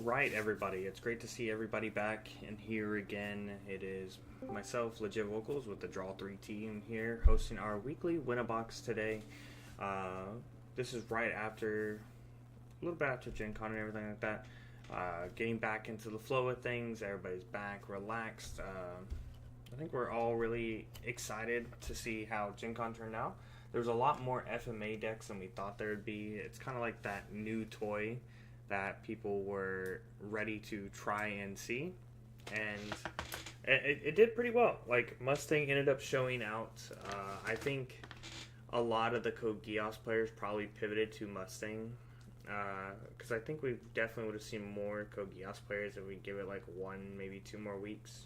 right, everybody. It's great to see everybody back and here again. It is myself, Legit Vocals, with the Draw3 team here, hosting our weekly Win-A-Box today. This is right after, a little bit after Gen Con and everything like that. Getting back into the flow of things. Everybody's back, relaxed. I think we're all really excited to see how Gen Con turned out. There's a lot more FMA decks than we thought there would be. It's kind of like that new toy that people were ready to try and see, and it did pretty well. Like, Mustang ended up showing out. I think a lot of the Code Geass players probably pivoted to Mustang, because I think we definitely would have seen more Code Geass players if we give it like 1, maybe 2 more weeks.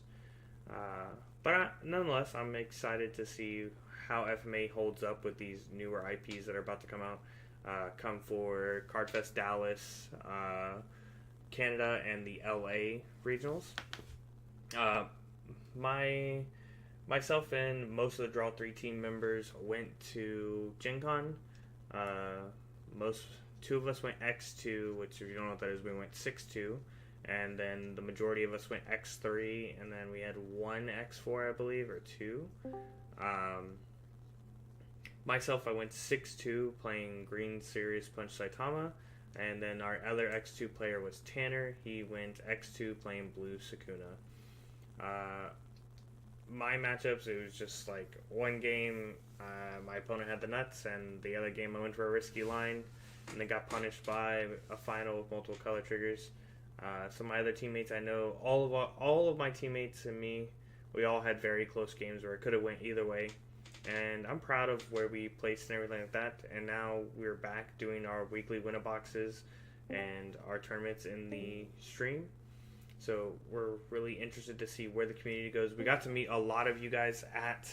Nonetheless, I'm excited to see how FMA holds up with these newer IPs that are about to come out. Come for Cardfest Dallas, Canada, and the LA regionals. Myself and most of the Draw3 team members went to Gen Con. Two of us went X2, which, if you don't know what that is, we went 6-2. And then the majority of us went X3, and then we had 1 X4, I believe, or 2. Myself, I went 6-2 playing Green Serious Punch Saitama, and then our other X2 player was Tanner. He went X2 playing Blue Sukuna. My matchups, it was just like one game, my opponent had the nuts, and the other game I went for a risky line, and then got punished by a final with multiple color triggers. So my other teammates, I know all of my teammates and me, we all had very close games where it could have went either way. And I'm proud of where we placed and everything like that. And now we're back doing our weekly Win-A-Boxes and our tournaments in the stream. So we're really interested to see where the community goes. We got to meet a lot of you guys at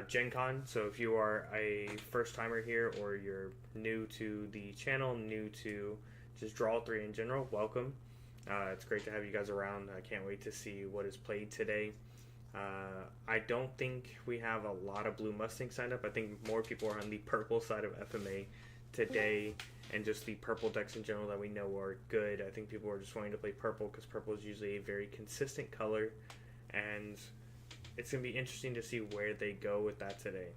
Gen Con. So if you are a first timer here, or you're new to the channel, new to just Draw3 in general, welcome. It's great to have you guys around. I can't wait to see what is played today. I don't think we have a lot of Blue Mustang signed up. I think more people are on the purple side of FMA today, and just the purple decks in general that we know are good. I think people are just wanting to play purple because purple is usually a very consistent color, and it's going to be interesting to see where they go with that today.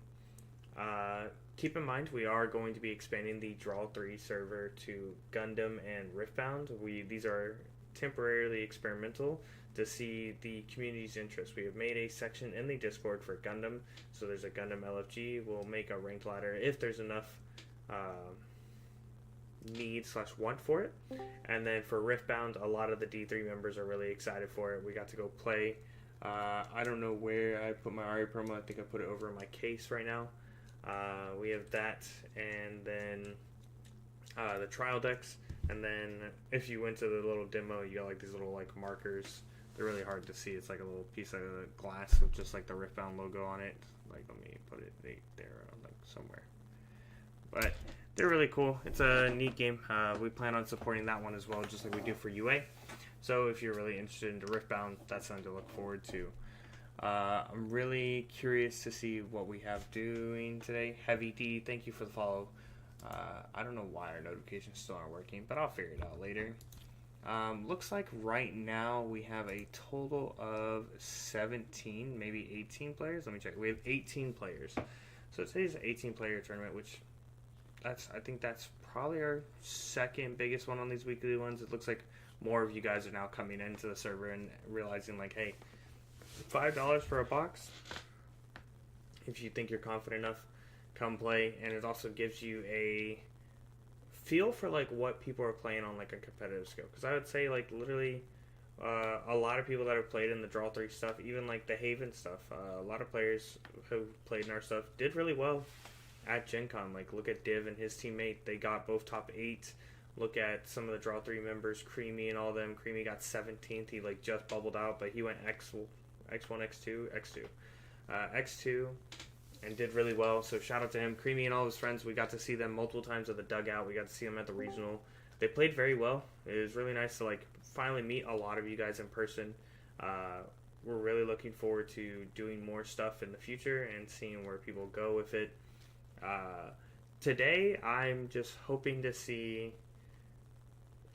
Keep in mind, we are going to be expanding the Draw3 server to Gundam and Riftbound. These are temporarily experimental to see the community's interest. We have made a section in the Discord for Gundam, so there's a Gundam LFG. We'll make a ranked ladder if there's enough need/want for it. And then for Riftbound, a lot of the D3 members are really excited for it. We got to go play. I don't know where I put my Ari promo. I think I put it over in my case right now. We have that, and then the trial decks. And then if you went to the little demo, you got like these little like markers. They're really hard to see. It's like a little piece of glass with just like the Riftbound logo on it. Like, let me put it there, like somewhere. But they're really cool. It's a neat game. We plan on supporting that one as well, just like we do for UA. So if you're really interested in the Riftbound, that's something to look forward to. I'm really curious to see what we have doing today. Heavy D, thank you for the follow. I don't know why our notifications still aren't working, but I'll figure it out later. Looks like right now we have a total of 17, maybe 18 players. Let me check. We have 18 players. So today's an 18-player tournament, which I think that's probably our second biggest one on these weekly ones. It looks like more of you guys are now coming into the server and realizing, like, hey, $5 for a box. If you think you're confident enough, come play. And it also gives you a feel for like what people are playing on like a competitive scale, because I would say like literally a lot of people that have played in the Draw3 stuff, even like the Haven stuff, a lot of players who played in our stuff did really well at Gen Con. Like, look at Div and his teammate, they got both top 8. Look at some of the Draw3 members, Creamy and all them. Creamy got 17th. He like just bubbled out, but he went X1, X2, and did really well. So shout out to him. Creamy and all his friends, we got to see them multiple times at the dugout. We got to see them at the regional. They played very well. It was really nice to like finally meet a lot of you guys in person. We're really looking forward to doing more stuff in the future and seeing where people go with it. Today, I'm just hoping to see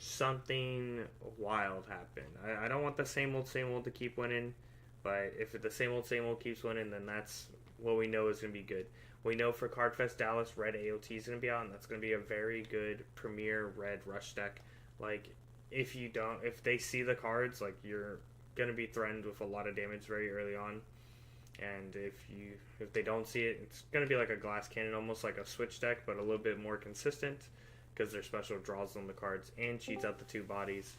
something wild happen. I don't want the same old to keep winning, but if the same old keeps winning, then that's what we know is going to be good. We know for Cardfest Dallas, red AOT is going to be out, and that's going to be a very good premier red rush deck. Like, if they see the cards, like, you're going to be threatened with a lot of damage very early on. And if they don't see it, it's going to be like a glass cannon, almost like a switch deck, but a little bit more consistent because their special draws on the cards and cheats out the 2 bodies.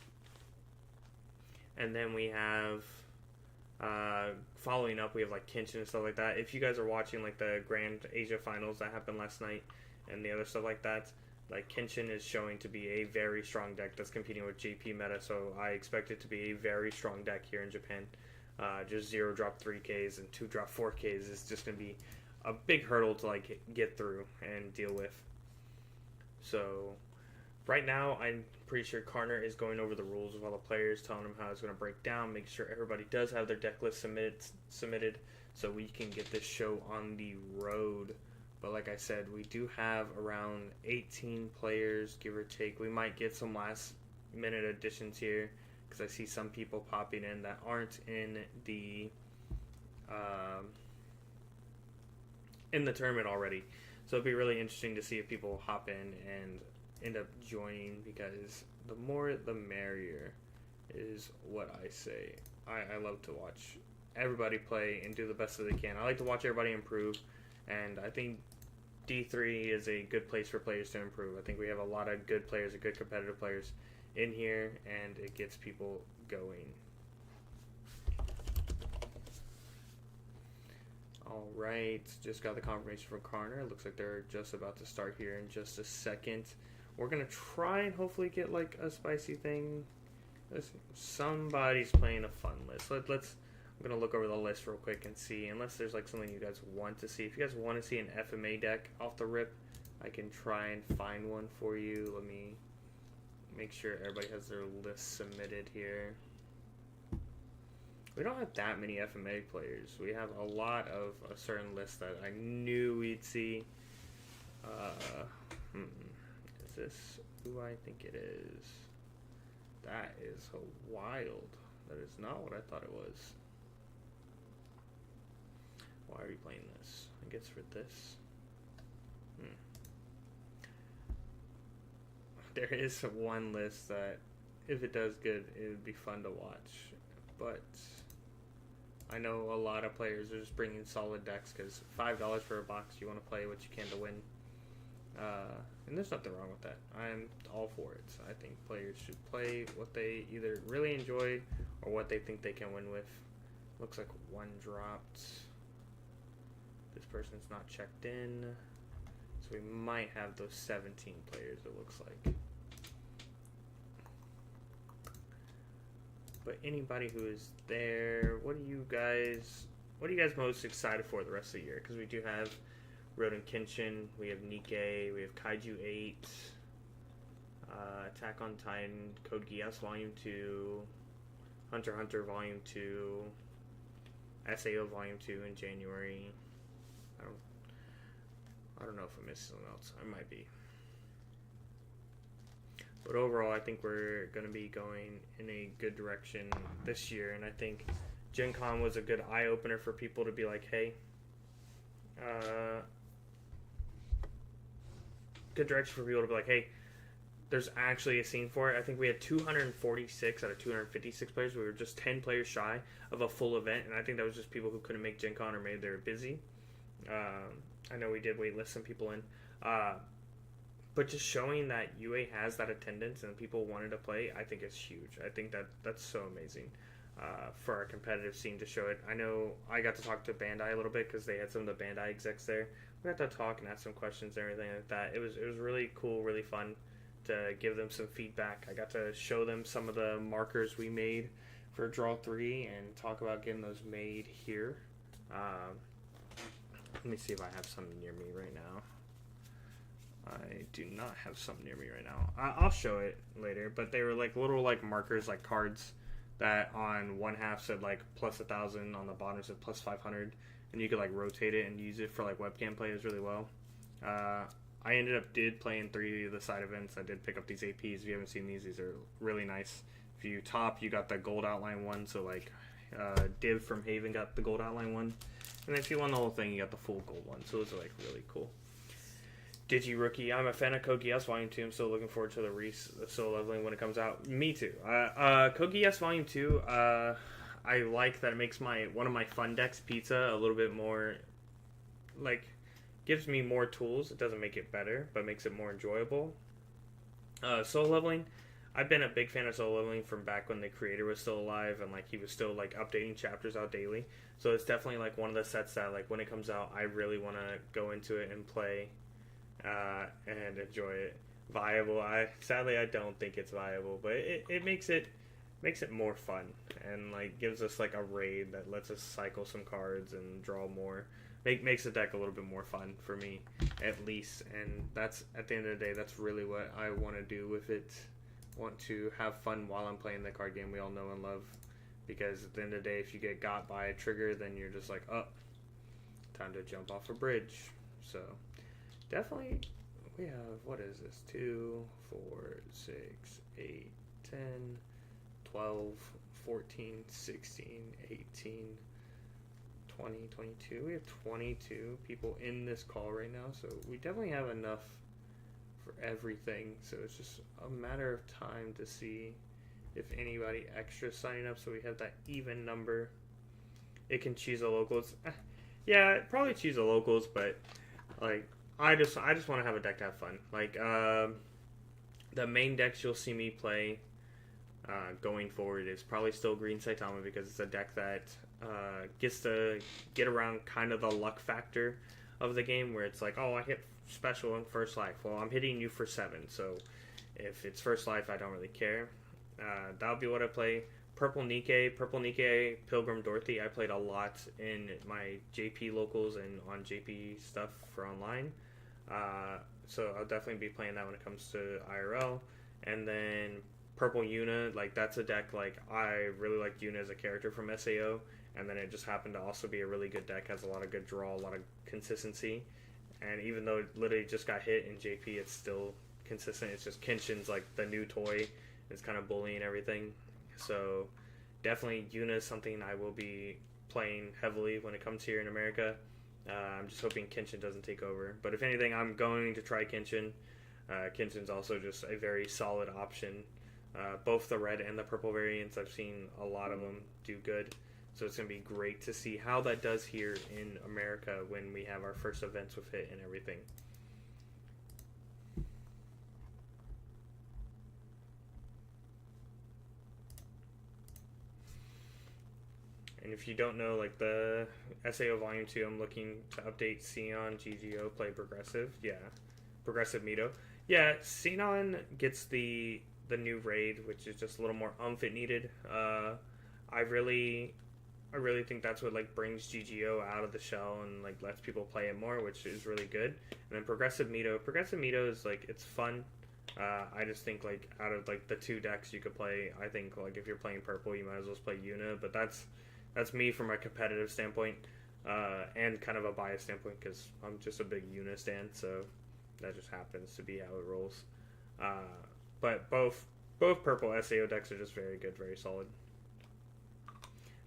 And then we have, following up, we have like Kenshin and stuff like that. If you guys are watching like the Grand Asia Finals that happened last night and the other stuff like that, like Kenshin is showing to be a very strong deck that's competing with JP meta, so I expect it to be a very strong deck here in Japan. Just 0 drop 3Ks and 2 drop 4Ks is just going to be a big hurdle to like get through and deal with. So right now I'm pretty sure Karner is going over the rules with all the players, telling them how it's going to break down, make sure everybody does have their deck list submitted so we can get this show on the road. But like I said, we do have around 18 players, give or take. We might get some last minute additions here, because I see some people popping in that aren't in the tournament already. So it'd be really interesting to see if people hop in and end up joining, because the more the merrier is what I say. I love to watch everybody play and do the best that they can. I like to watch everybody improve, and I think D3 is a good place for players to improve. I think we have a lot of good players, good competitive players in here, and it gets people going. All right, just got the confirmation from Karner. Looks like they're just about to start here in just a second. We're gonna try and hopefully get like a spicy thing. Somebody's playing a fun list. I'm gonna look over the list real quick and see, unless there's like something you guys want to see. If you guys want to see an FMA deck off the rip, I can try and find one for you. Let me make sure everybody has their list submitted here. We don't have that many FMA players. We have a lot of a certain list that I knew we'd see. Is this who I think it is? That is wild. That is not what I thought it was. Why are you playing this? I guess for this. There is one list that, if it does good, it would be fun to watch. But I know a lot of players are just bringing solid decks because $5 for a box, you want to play what you can to win. And there's nothing wrong with that. I'm all for it. I think players should play what they either really enjoy or what they think they can win with. Looks like one dropped. This person's not checked in. So we might have those 17 players, it looks like. But anybody who is there, what are you guys most excited for the rest of the year? Because we do have Road and Kenshin, we have Nikkei, we have Kaiju 8, Attack on Titan, Code Geass Volume 2, Hunter x Hunter Volume 2, SAO Volume 2 in January. I don't know if I missed something else. I might be. But overall, I think we're going to be going in a good direction this year. And I think Gen Con was a good eye-opener for people to be like, hey, good direction for people to be like, hey, there's actually a scene for it. I think we had 246 out of 256 players. We were just 10 players shy of a full event. And I think that was just people who couldn't make Gen Con or maybe they were busy. I know we did waitlist some people in. But just showing that UA has that attendance and people wanted to play, I think is huge. I think that's so amazing for our competitive scene to show it. I know I got to talk to Bandai a little bit because they had some of the Bandai execs there. We got to talk and ask some questions and everything like that. It was really cool, really fun to give them some feedback. I got to show them some of the markers we made for Draw3 and talk about getting those made here. Let me see if I have some near me right now. I do not have some near me right now. I'll show it later, but they were like little like markers, like cards that on one half said like plus 1,000, on the bottom said plus 500, and you could like rotate it and use it for like webcam plays really well. I did playing 3 of the side events. I did pick up these APs. If you haven't seen these are really nice. If you top, you got the gold outline one. So like Div from Haven got the gold outline one. And if you won the whole thing, you got the full gold one. So those are like really cool. Digi Rookie. I'm a fan of Code Geass Volume 2. I'm still looking forward to the solo leveling when it comes out. Me too. Code Geass Volume 2, I like that it makes one of my fun decks, Pizza, a little bit more, like, gives me more tools. It doesn't make it better, but makes it more enjoyable. Solo leveling. I've been a big fan of solo leveling from back when the creator was still alive and like he was still like updating chapters out daily. So it's definitely like one of the sets that like when it comes out, I really want to go into it and play and enjoy it. Viable. Sadly I don't think it's viable, but it makes it more fun and like gives us like a raid that lets us cycle some cards and draw more. Makes the deck a little bit more fun for me, at least. And that's, at the end of the day, that's really what I want to do with it. Want to have fun while I'm playing the card game we all know and love. Because at the end of the day, if you get got by a trigger, then you're just like, oh, time to jump off a bridge. So, definitely, we have, what is this? 2, 4, 6, 8, 10, 12, 14, 16, 18, 20, 22. We have 22 people in this call right now, so we definitely have enough for everything. So it's just a matter of time to see if anybody extra is signing up, so we have that even number. It can choose the locals. Yeah, probably choose the locals, but like I just want to have a deck to have fun. Like the main decks you'll see me play going forward is probably still Green Saitama, because it's a deck that gets to get around kind of the luck factor of the game, where it's like, oh, I hit special in first life. Well, I'm hitting you for 7, so if it's first life, I don't really care. That'll be what I play. Purple Nikkei, Pilgrim Dorothy. I played a lot in my JP locals and on JP stuff for online. So I'll definitely be playing that when it comes to IRL. And then Purple Yuna, like that's a deck, like I really like Yuna as a character from SAO, and then it just happened to also be a really good deck, has a lot of good draw, a lot of consistency, and even though it literally just got hit in JP, it's still consistent. It's just Kenshin's like the new toy, it's kind of bullying everything. So definitely Yuna is something I will be playing heavily when it comes here in America. I'm just hoping Kenshin doesn't take over, but if anything, I'm going to try Kenshin. Kenshin's also just a very solid option. Both the red and the purple variants, I've seen a lot of them do good. So it's going to be great to see how that does here in America when we have our first events with it and everything. And if you don't know, like the SAO Volume 2, I'm looking to update Xenon, GGO, play Progressive. Yeah, Progressive Mito. Yeah, Xenon gets the new raid, which is just a little more oomph it needed. I really think that's what like brings GGO out of the shell and like lets people play it more, which is really good. And then Progressive Mito is like, it's fun. I just think like out of like the 2 decks you could play, I think like if you're playing purple, you might as well play Yuna. But that's me from a competitive standpoint, and kind of a biased standpoint, because I'm just a big Yuna stan, so that just happens to be how it rolls. But both purple SAO decks are just very good, very solid.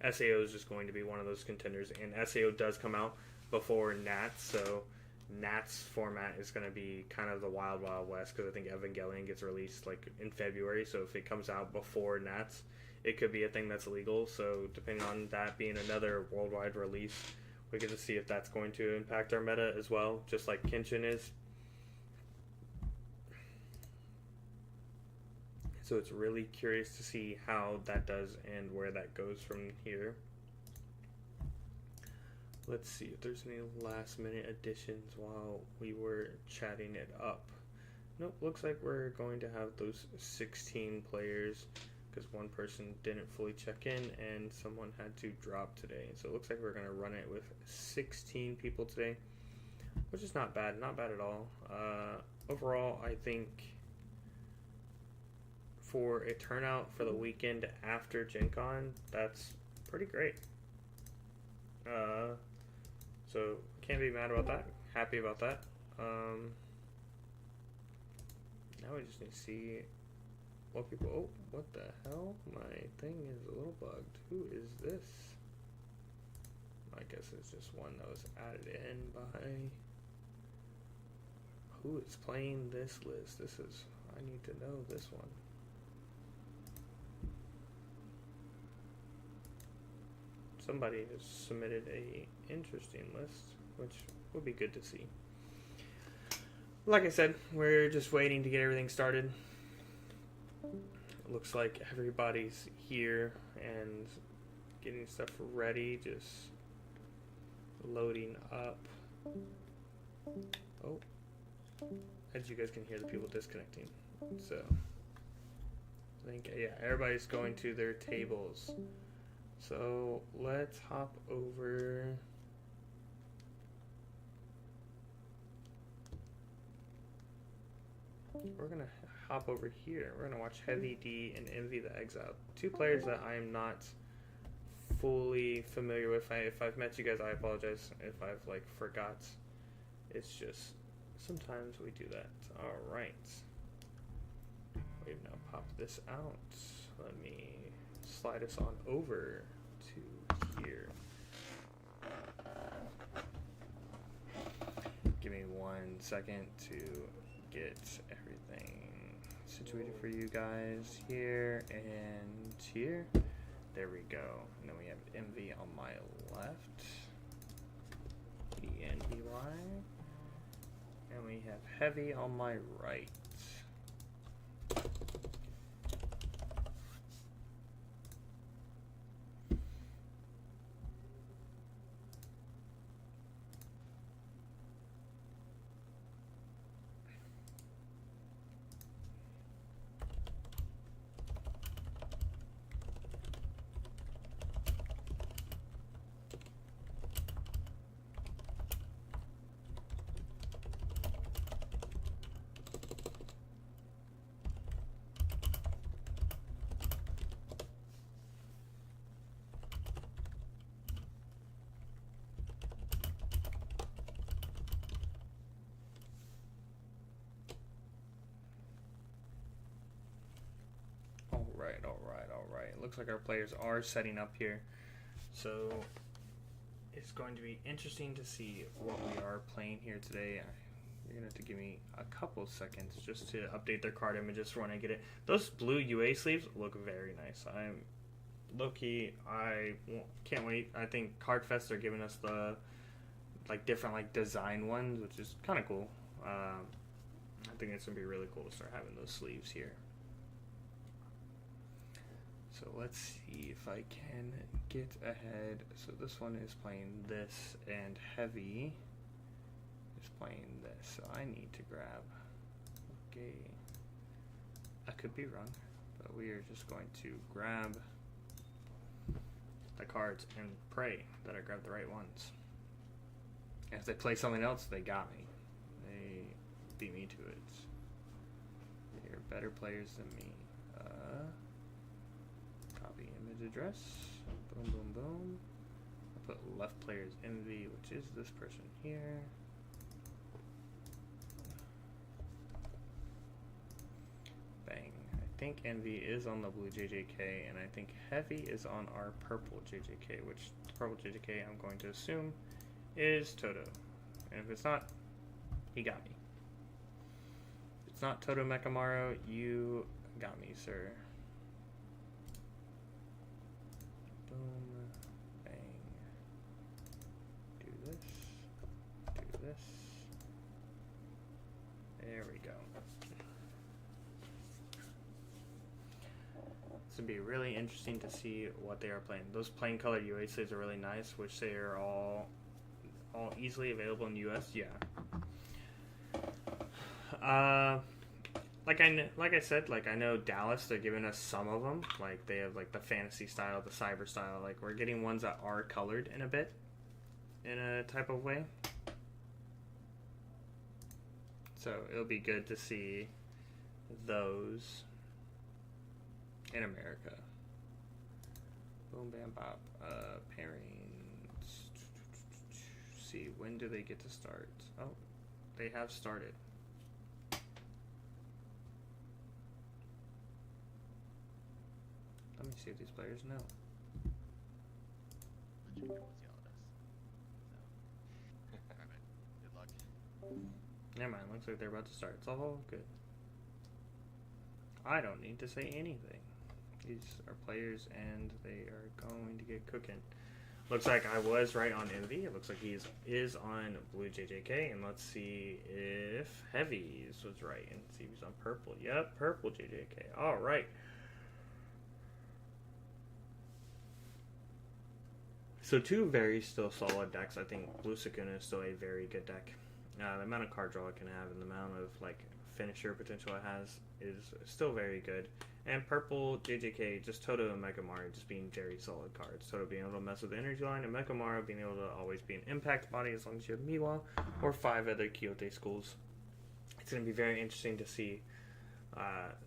SAO is just going to be one of those contenders, and SAO does come out before Nats, so Nats format is going to be kind of the wild west, because I think Evangelion gets released like in February, so if it comes out before Nats, it could be a thing that's legal. So depending on that being another worldwide release, we get to see if that's going to impact our meta as well, just like Kenshin is. So it's really curious to see how that does and where that goes from here. Let's see if there's any last minute additions while we were chatting it up. Nope, looks like we're going to have those 16 players, because one person didn't fully check in and someone had to drop today. So it looks like we're going to run it with 16 people today, which is not bad at all. Overall, I think for a turnout for the weekend after Gen Con, that's pretty great. So can't be mad about that. Happy about that. Now we just need to see what people. Oh, what the hell? My thing is a little bugged. Who is this? I guess it's just one that was added in by. Who is playing this list? This is. I need to know this one. Somebody has submitted a interesting list, which would be good to see. Like I said, we're just waiting to get everything started. It looks like everybody's here and getting stuff ready, just loading up. Oh, as you guys can hear the people disconnecting. So, I think, yeah, everybody's going to their tables. So, let's hop over. We're going to hop over here. We're going to watch Heavy D and Envy the Exile. Two players that I am not fully familiar with. If I've met you guys, I apologize if I've like forgot. It's just sometimes we do that. All right. We've now popped this out. Let me slide us on over to here. Give me 1 second to get everything situated for you guys here and here. There we go. And then we have Envy on my left. ENVY. And we have Heavy on my right. Alright. Looks like our players are setting up here. So it's going to be interesting to see what we are playing here today. You're going to have to give me a couple seconds just to update their card images for when I get it. Those blue UA sleeves look very nice. I'm low-key, I can't wait. I think Cardfest are giving us the like different like design ones, which is kind of cool. I think it's going to be really cool to start having those sleeves here. So let's see if I can get ahead. So this one is playing this, and Heavy is playing this. So I need to grab. Okay. I could be wrong, but we are just going to grab the cards and pray that I grab the right ones. And if they play something else, they got me. They beat me to it. They're better players than me. Copy image address. Boom, boom, boom. I'll put left player's Envy, which is this person here. Bang. I think Envy is on the blue JJK, and I think Heavy is on our purple JJK, which the purple JJK I'm going to assume is Toto. And if it's not, he got me. If it's not Toto Mekamaru, you got me, sir. Boom, bang. Do this. Do this. There we go. This would be really interesting to see what they are playing. Those plain color UA sleeves are really nice, which they are all easily available in the US. Yeah. Like I said, like I know Dallas, they're giving us some of them. Like they have like the fantasy style, the cyber style. Like we're getting ones that are colored in a type of way. So it'll be good to see those in America. Boom, bam, bop. Pairings. See, when do they get to start? Oh, they have started. Let me see if these players know. Good luck. Never mind, looks like they're about to start. It's all good. I don't need to say anything. These are players and they are going to get cooking. Looks like I was right on Envy. It looks like he is on Blue JJK. And let's see if Heavies was right. And see if he's on Purple. Yep, Purple JJK. Alright. So two very still solid decks. I think Blue Sakuna is still a very good deck. The amount of card draw it can have and the amount of like finisher potential it has is still very good. And Purple JJK, just Toto and Megamaru just being very solid cards. Toto being able to mess with the energy line, and Megamaru being able to always be an impact body as long as you have Miwa or 5 other Kyoto schools. It's going to be very interesting to see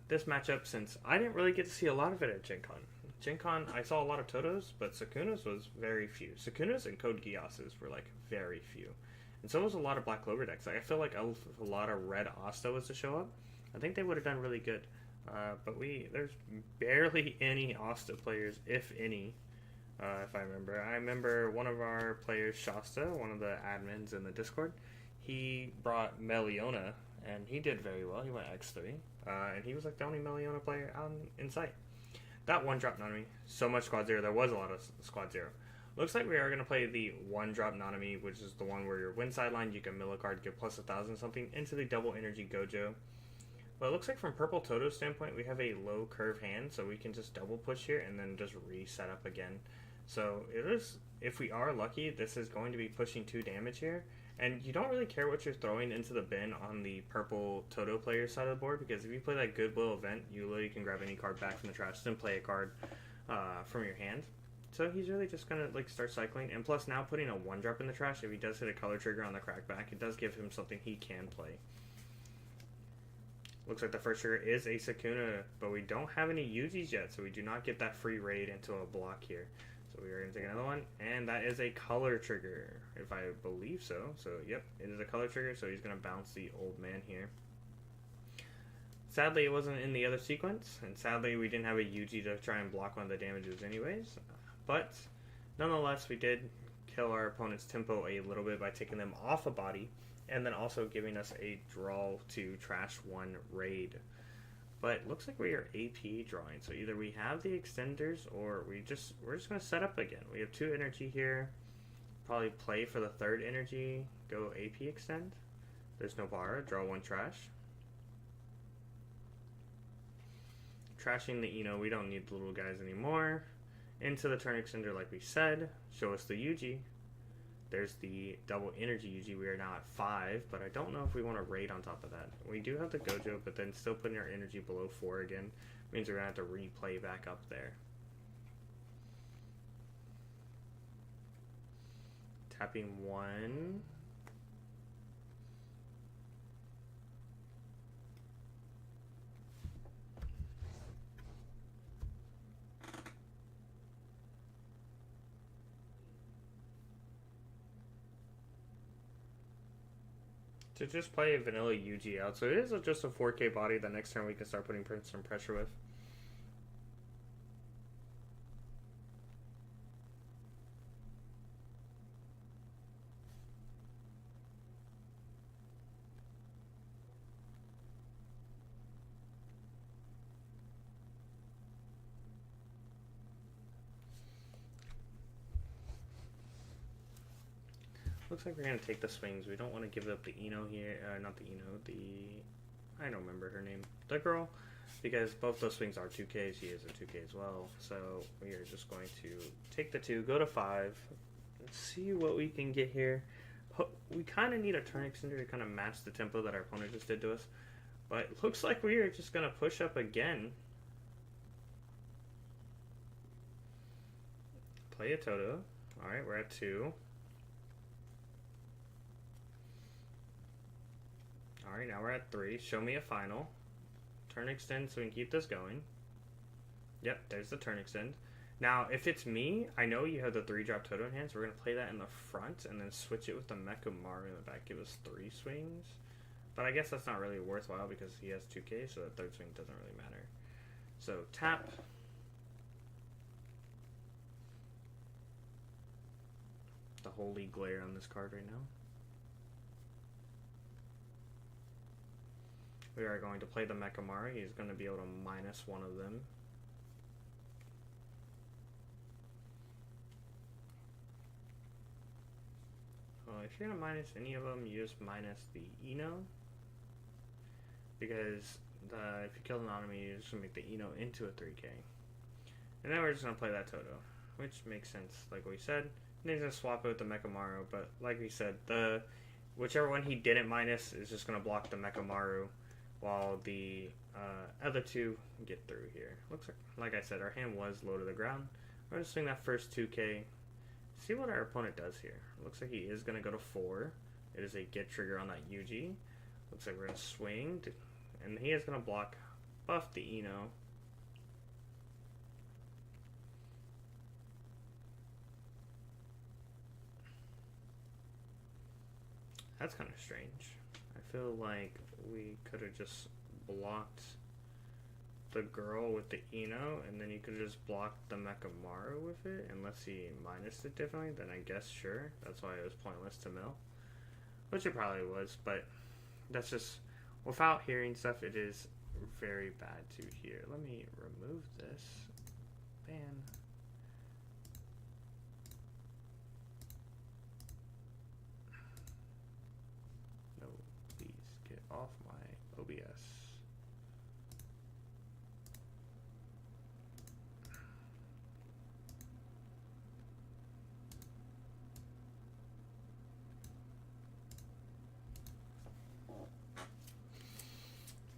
this matchup, since I didn't really get to see a lot of it at Gen Con. Gen Con, I saw a lot of Totos, but Sakunas was very few. Sakunas and Code Geasses were like very few. And so was a lot of Black Clover decks. Like, I feel like a lot of Red Asta was to show up. I think they would have done really good. But there's barely any Asta players, if any, if I remember. I remember one of our players, Shasta, one of the admins in the Discord, he brought Meliona, and he did very well. He went X3, and he was like the only Meliona player out in sight. That one-drop Nanami, so much Squad Zero. There was a lot of Squad Zero. Looks like we are going to play the one-drop Nanami, which is the one where your win sideline, you can mill a card, get plus 1,000 something, into the double energy Gojo. But it looks like from Purple Toto's standpoint, we have a low curve hand, so we can just double push here and then just reset up again. So if we are lucky, this is going to be pushing 2 damage here. And you don't really care what you're throwing into the bin on the Purple Toto player side of the board, because if you play that Goodwill event, you literally can grab any card back from the trash, then play a card from your hand. So he's really just going to like start cycling. And plus now putting a 1-drop in the trash, if he does hit a color trigger on the crackback, it does give him something he can play. Looks like the first trigger is a Sakuna, but we don't have any Yujis yet, so we do not get that free raid into a block here. So we are going to take another one, and that is a color trigger, if I believe so. So, yep, it is a color trigger, so he's going to bounce the old man here. Sadly, it wasn't in the other sequence, and sadly, we didn't have a Yuji to try and block one of the damages anyways. But, nonetheless, we did kill our opponent's tempo a little bit by taking them off a body, and then also giving us a draw to trash 1 raid. But it looks like we are AP drawing, so either we have the extenders or we're just going to set up again. We have 2 energy here, probably play for the 3rd energy, go AP extend. There's no bar, draw 1 trash. Trashing the we don't need the little guys anymore. Into the turn extender like we said, show us the Yuji. There's the double energy Yuji. We are now at 5, but I don't know if we want to raid on top of that. We do have the Gojo, but then still putting our energy below 4 again means we're going to have to replay back up there. Tapping 1. To just play a vanilla Yuji out. So it is just a 4K body that next turn we can start putting some pressure with. Looks like we're going to take the swings. We don't want to give up the Ino here. Not the Ino, I don't remember her name. The girl. Because both those swings are 2K. She is a 2K as well. So we are just going to take the 2, go to 5. Let's see what we can get here. We kind of need a turn extender to kind of match the tempo that our opponent just did to us. But it looks like we are just going to push up again. Play a Toto. Alright, we're at 2. Alright, now we're at 3. Show me a final. Turn extend so we can keep this going. Yep, there's the turn extend. Now, if it's me, I know you have the 3-drop Toto in hand, so we're going to play that in the front and then switch it with the Mechamaru in the back. Give us 3 swings. But I guess that's not really worthwhile because he has 2K, so the 3rd swing doesn't really matter. So, tap. holy glare on this card right now. We are going to play the Mechamaru. He's going to be able to minus one of them. Well, if you're going to minus any of them, you just minus the Eno. Because if you kill an enemy, you're just going to make the Eno into a 3K. And then we're just going to play that Toto, which makes sense, like we said. And then he's going to swap it with the Mechamaru, but like we said, whichever one he didn't minus is just going to block the Mechamaru, while the other two get through here. Looks like I said, our hand was low to the ground. We're going to swing that first 2K. See what our opponent does here. Looks like he is going to go to 4. It is a get trigger on that UG. Looks like we're going to swing. And he is going to block buff the Eno. That's kind of strange. I feel like we could have just blocked the girl with the Eno, and then you could have just blocked the Mechamaru with it, unless he minused it differently, then I guess sure. That's why it was pointless to mill. Which it probably was, but that's just, without hearing stuff, it is very bad to hear. Let me remove this. Ban. No, please get off my OBS.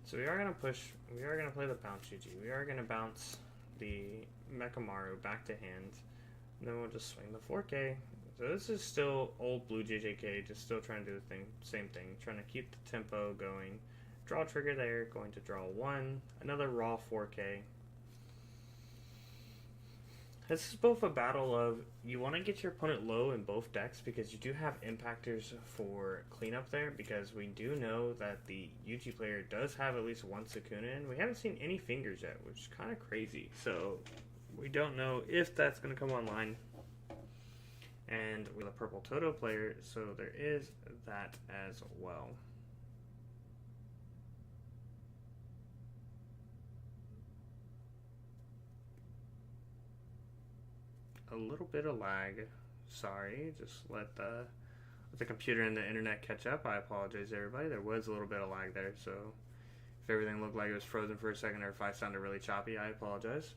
So we are going to play the bounce GG. We are going to bounce the Mechamaru back to hand. And then we'll just swing the 4K. So this is still old blue JJK, just still trying to do the same thing. Trying to keep the tempo going. Draw trigger there, going to draw 1. Another raw 4K. This is both a battle of, you want to get your opponent low in both decks because you do have impactors for cleanup there, because we do know that the UG player does have at least one Sukuna in. We haven't seen any fingers yet, which is kind of crazy. So we don't know if that's going to come online. And with a purple Toto player, so there is that as well. A little bit of lag. Sorry, just let the computer and the internet catch up. I apologize, everybody. There was a little bit of lag there, so if everything looked like it was frozen for a second or if I sounded really choppy, I apologize.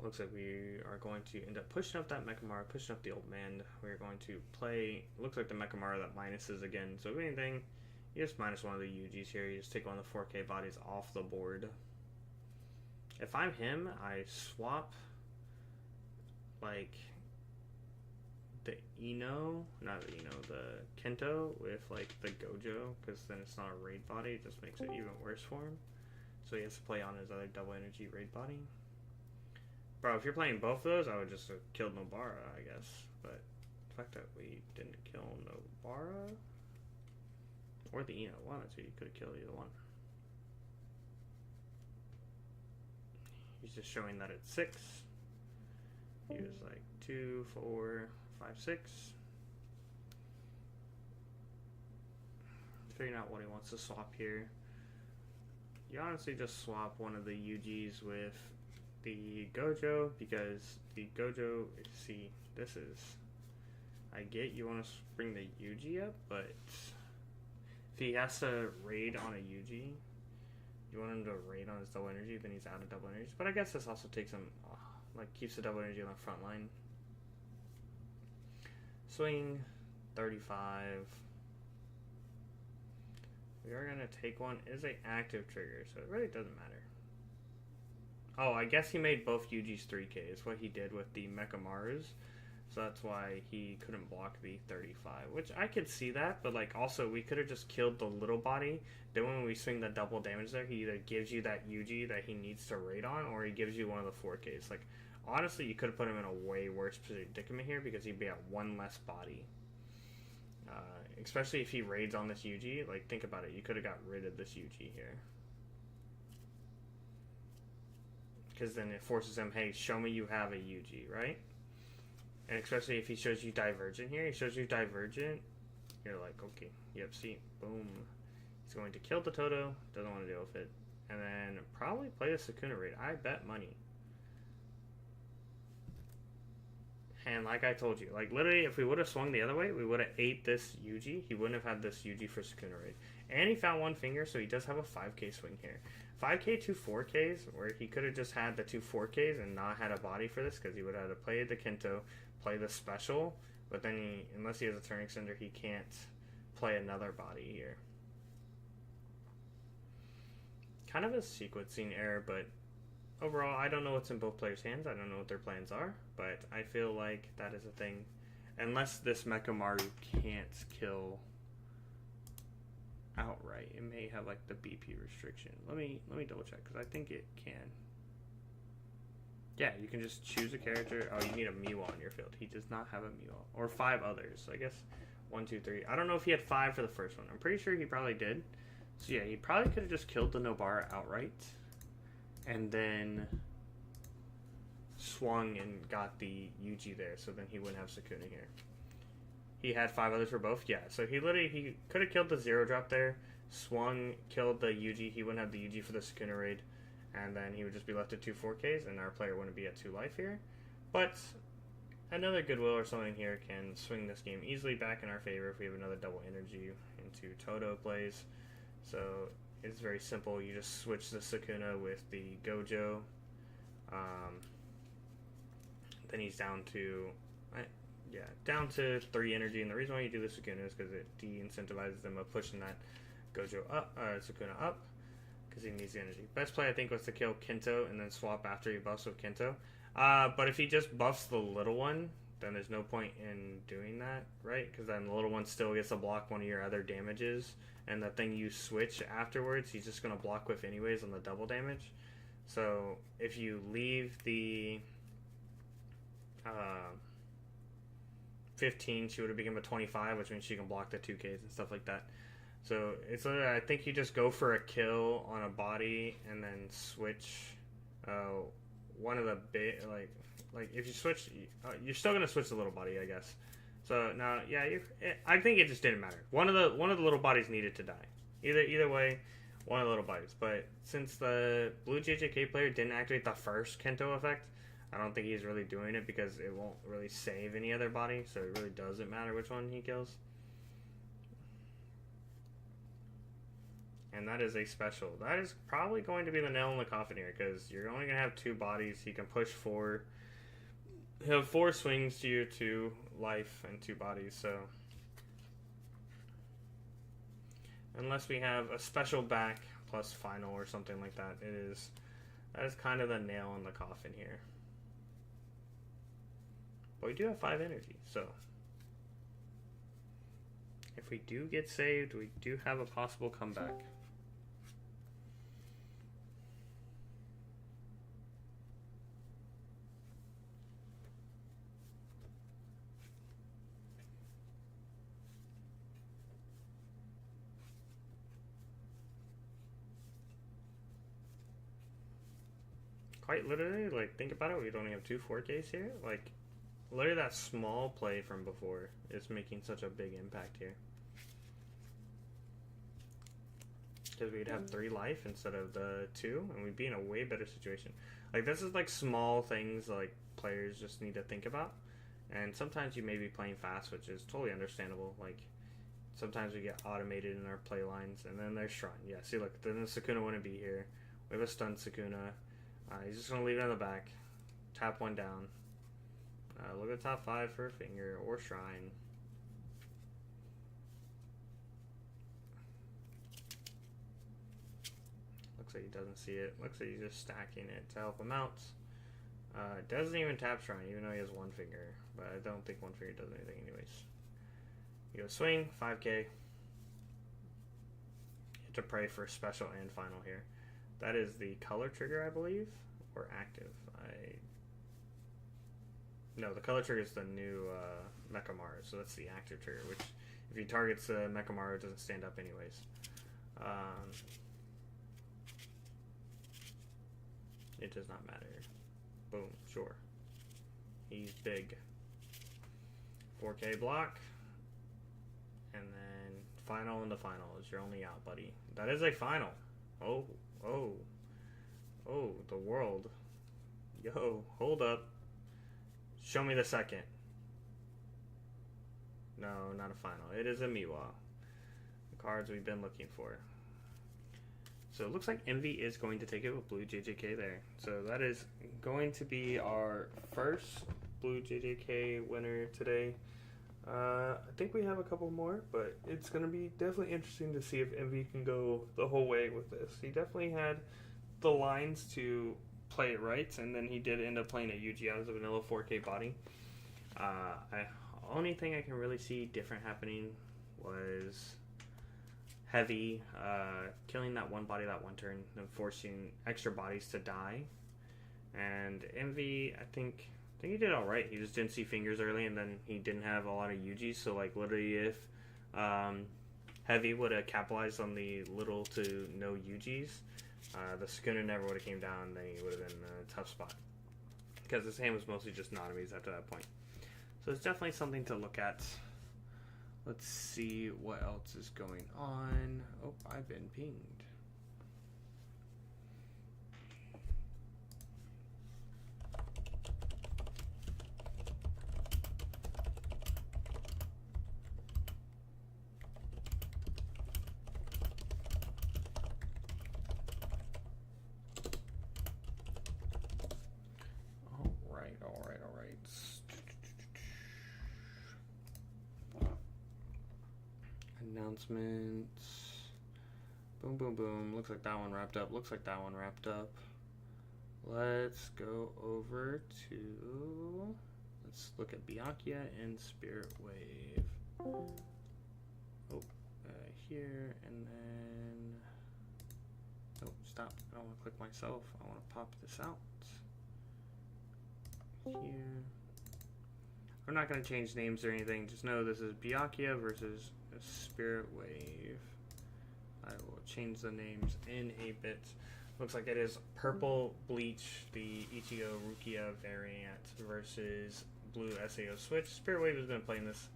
Looks like we are going to end up pushing up that Mechamaru, pushing up the old man. We're going to play, looks like the Mechamaru that minuses again. So if anything, you just minus one of the UGs here. You just take one of the 4K bodies off the board. If I'm him, I swap like the Eno, not the Eno, the Kento with like the Gojo, because then it's not a raid body. It just makes it even worse for him. So he has to play on his other double energy raid body. Bro, if you're playing both of those, I would just have killed Nobara, I guess. But the fact that we didn't kill Nobara or the Eno wanted to, you could have killed either one. He's just showing that it's 6. He was like 2, 4, 5, 6. Figuring out what he wants to swap here. You honestly just swap one of the UGs with the Gojo, because the Gojo, see, this is, I get you want to bring the UG up, but if he has to raid on a UG, you want him to raid on his double energy, then he's out of double energy. But I guess this also takes him, like, keeps the double energy on the front line. Swing, 35. We are going to take one. It is an active trigger, so it really doesn't matter. Oh, I guess he made both UGs 3K. It's what he did with the Mechamarus. So that's why he couldn't block the 35, which I could see that, but like also we could have just killed the little body. Then when we swing the double damage there, he either gives you that UG that he needs to raid on, or he gives you one of the 4Ks. Like, honestly, you could have put him in a way worse predicament here because he'd be at one less body. Especially if he raids on this UG. Like, think about it. You could have got rid of this UG here. Because then it forces him, hey, show me you have a UG, right? And especially if he shows you Divergent here, he shows you Divergent, you're like, okay, yep, see, boom. He's going to kill the Toto, doesn't want to deal with it. And then probably play the Sukuna raid. I bet money. And like I told you, like literally if we would have swung the other way, we would have ate this Yuji. He wouldn't have had this Yuji for Sukuna raid. And he found one finger, so he does have a 5k swing here. 5k, 2 4ks, where he could have just had the 2 4ks and not had a body for this, because he would have had to play the Kento, play the special, but then he, unless he has a turn extender, he can't play another body here. Kind of a sequencing error, but overall, I don't know what's in both players' hands. I don't know what their plans are, but I feel like that is a thing. Unless this Mechamaru can't kill outright, it may have like the BP restriction. Let me double check, because I think it can. Yeah, you can just choose a character. Oh, you need a Miwa on your field. He does not have a Miwa. Or 5 others. I guess 1, 2, 3. I don't know if he had 5 for the first one. I'm pretty sure he probably did. So yeah, he probably could have just killed the Nobara outright. And then swung and got the Yuji there. So then he wouldn't have Sukuna here. He had 5 others for both. Yeah, so he could have killed the 0 drop there. Swung, killed the Yuji. He wouldn't have the Yuji for the Sukuna raid. And then he would just be left at 2 4Ks, and our player wouldn't be at 2 life here. But another Goodwill or something here can swing this game easily back in our favor if we have another double energy into Toto plays. So it's very simple. You just switch the Sukuna with the Gojo. Then he's down to down to 3 energy. And the reason why you do the Sukuna is because it de-incentivizes them of pushing that Gojo up, Sukuna up, because he needs the energy. Best play, I think, was to kill Kento and then swap after he buffs with Kento. But if he just buffs the little one, then there's no point in doing that, right? Because then the little one still gets to block one of your other damages, and the thing you switch afterwards, he's just going to block with anyways on the double damage. So if you leave the 15, she would have become a 25, which means she can block the 2Ks and stuff like that. So it's I think you just go for a kill on a body and then switch one of the big like if you switch, you're still gonna switch the little body, I guess. So now, yeah, I think it just didn't matter. One of the little bodies needed to die. Either way, one of the little bodies. But since the blue JJK player didn't activate the first Kento effect, I don't think he's really doing it because it won't really save any other body. So it really doesn't matter which one he kills. And that is a special. That is probably going to be the nail in the coffin here, because you're only going to have 2 bodies. He can push 4. He'll have 4 swings to your 2 life and 2 bodies, so. Unless we have a special back plus final or something like that, that is kind of the nail in the coffin here. But we do have 5 energy, so. If we do get saved, we do have a possible comeback. Quite literally, like, think about it, we'd only have 2 4Ks here. Like, literally that small play from before is making such a big impact here. Because we'd have 3 life instead of the 2, and we'd be in a way better situation. Like, this is like small things like players just need to think about. And sometimes you may be playing fast, which is totally understandable. Like, sometimes we get automated in our play lines, and then there's Shrine. Yeah, see, look, then the Sukuna wouldn't be here. We have a stunned Sukuna. He's just going to leave it on the back. Tap 1 down. Look at the top 5 for a finger or Shrine. Looks like he doesn't see it. Looks like he's just stacking it to help him out. Doesn't even tap Shrine, even though he has 1 finger. But I don't think 1 finger does anything anyways. You go swing, 5k. You have to pray for special and final here. That is the color trigger, I believe, or active. No, the color trigger is the new Mechamaru, so that's the active trigger, which if he targets Mechamaru, it doesn't stand up anyways. It does not matter. Boom, sure. He's big. 4K block. And then final in the final is your only out, buddy. That is a final. Oh, oh, oh, the world. Yo, hold up. Show me the second. No, not a final. It is a Miwa. The cards we've been looking for. So it looks like Envy is going to take it with blue JJK there. So that is going to be our first blue JJK winner today. I think we have a couple more, but it's going to be definitely interesting to see if Envy can go the whole way with this. He definitely had the lines to play it right, and then he did end up playing a Yuji out as a vanilla 4K body. Only thing I can really see different happening was Heavy killing that one body that one turn and forcing extra bodies to die. And Envy, I think he did all right. He just didn't see fingers early, and then he didn't have a lot of Yujis. So like literally, if Heavy would have capitalized on the little to no Yujis, the Sukuna never would have came down, and then he would have been in a tough spot because his hand was mostly just Nanamis after that point. So it's definitely something to look at. Let's see what else is going on. Oh, I've been pinged. All right. Announcements. Boom, boom, boom. Looks like that one wrapped up. Let's go over to... Let's look at Byakuya and Spirit Wave. Oh, here, and then... Oh, stop. I don't want to click myself. I want to pop this out. Here. I'm not going to change names or anything. Just know this is Byakuya versus Spirit Wave. I will change the names in a bit. Looks like it is Purple Bleach, the Ichigo Rukia variant, versus Blue SAO Switch. Spirit Wave has been playing this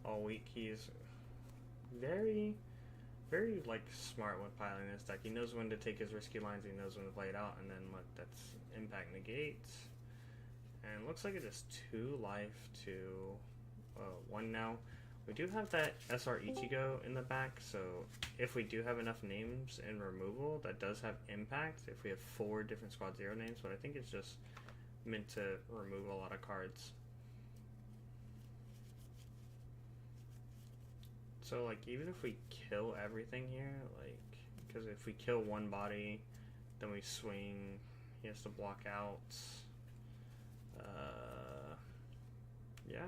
all week. He is very, very smart when piling this deck. He knows when to take his risky lines. He knows when to play it out, and then let that's impact negates. And looks like it is 2 life to 1 now. We do have that SR Ichigo in the back, so if we do have enough names in removal, that does have impact. If we have 4 different Squad 0 names, but I think it's just meant to remove a lot of cards. So, even if we kill everything here, because if we kill one body, then we swing, he has to block out. Yeah.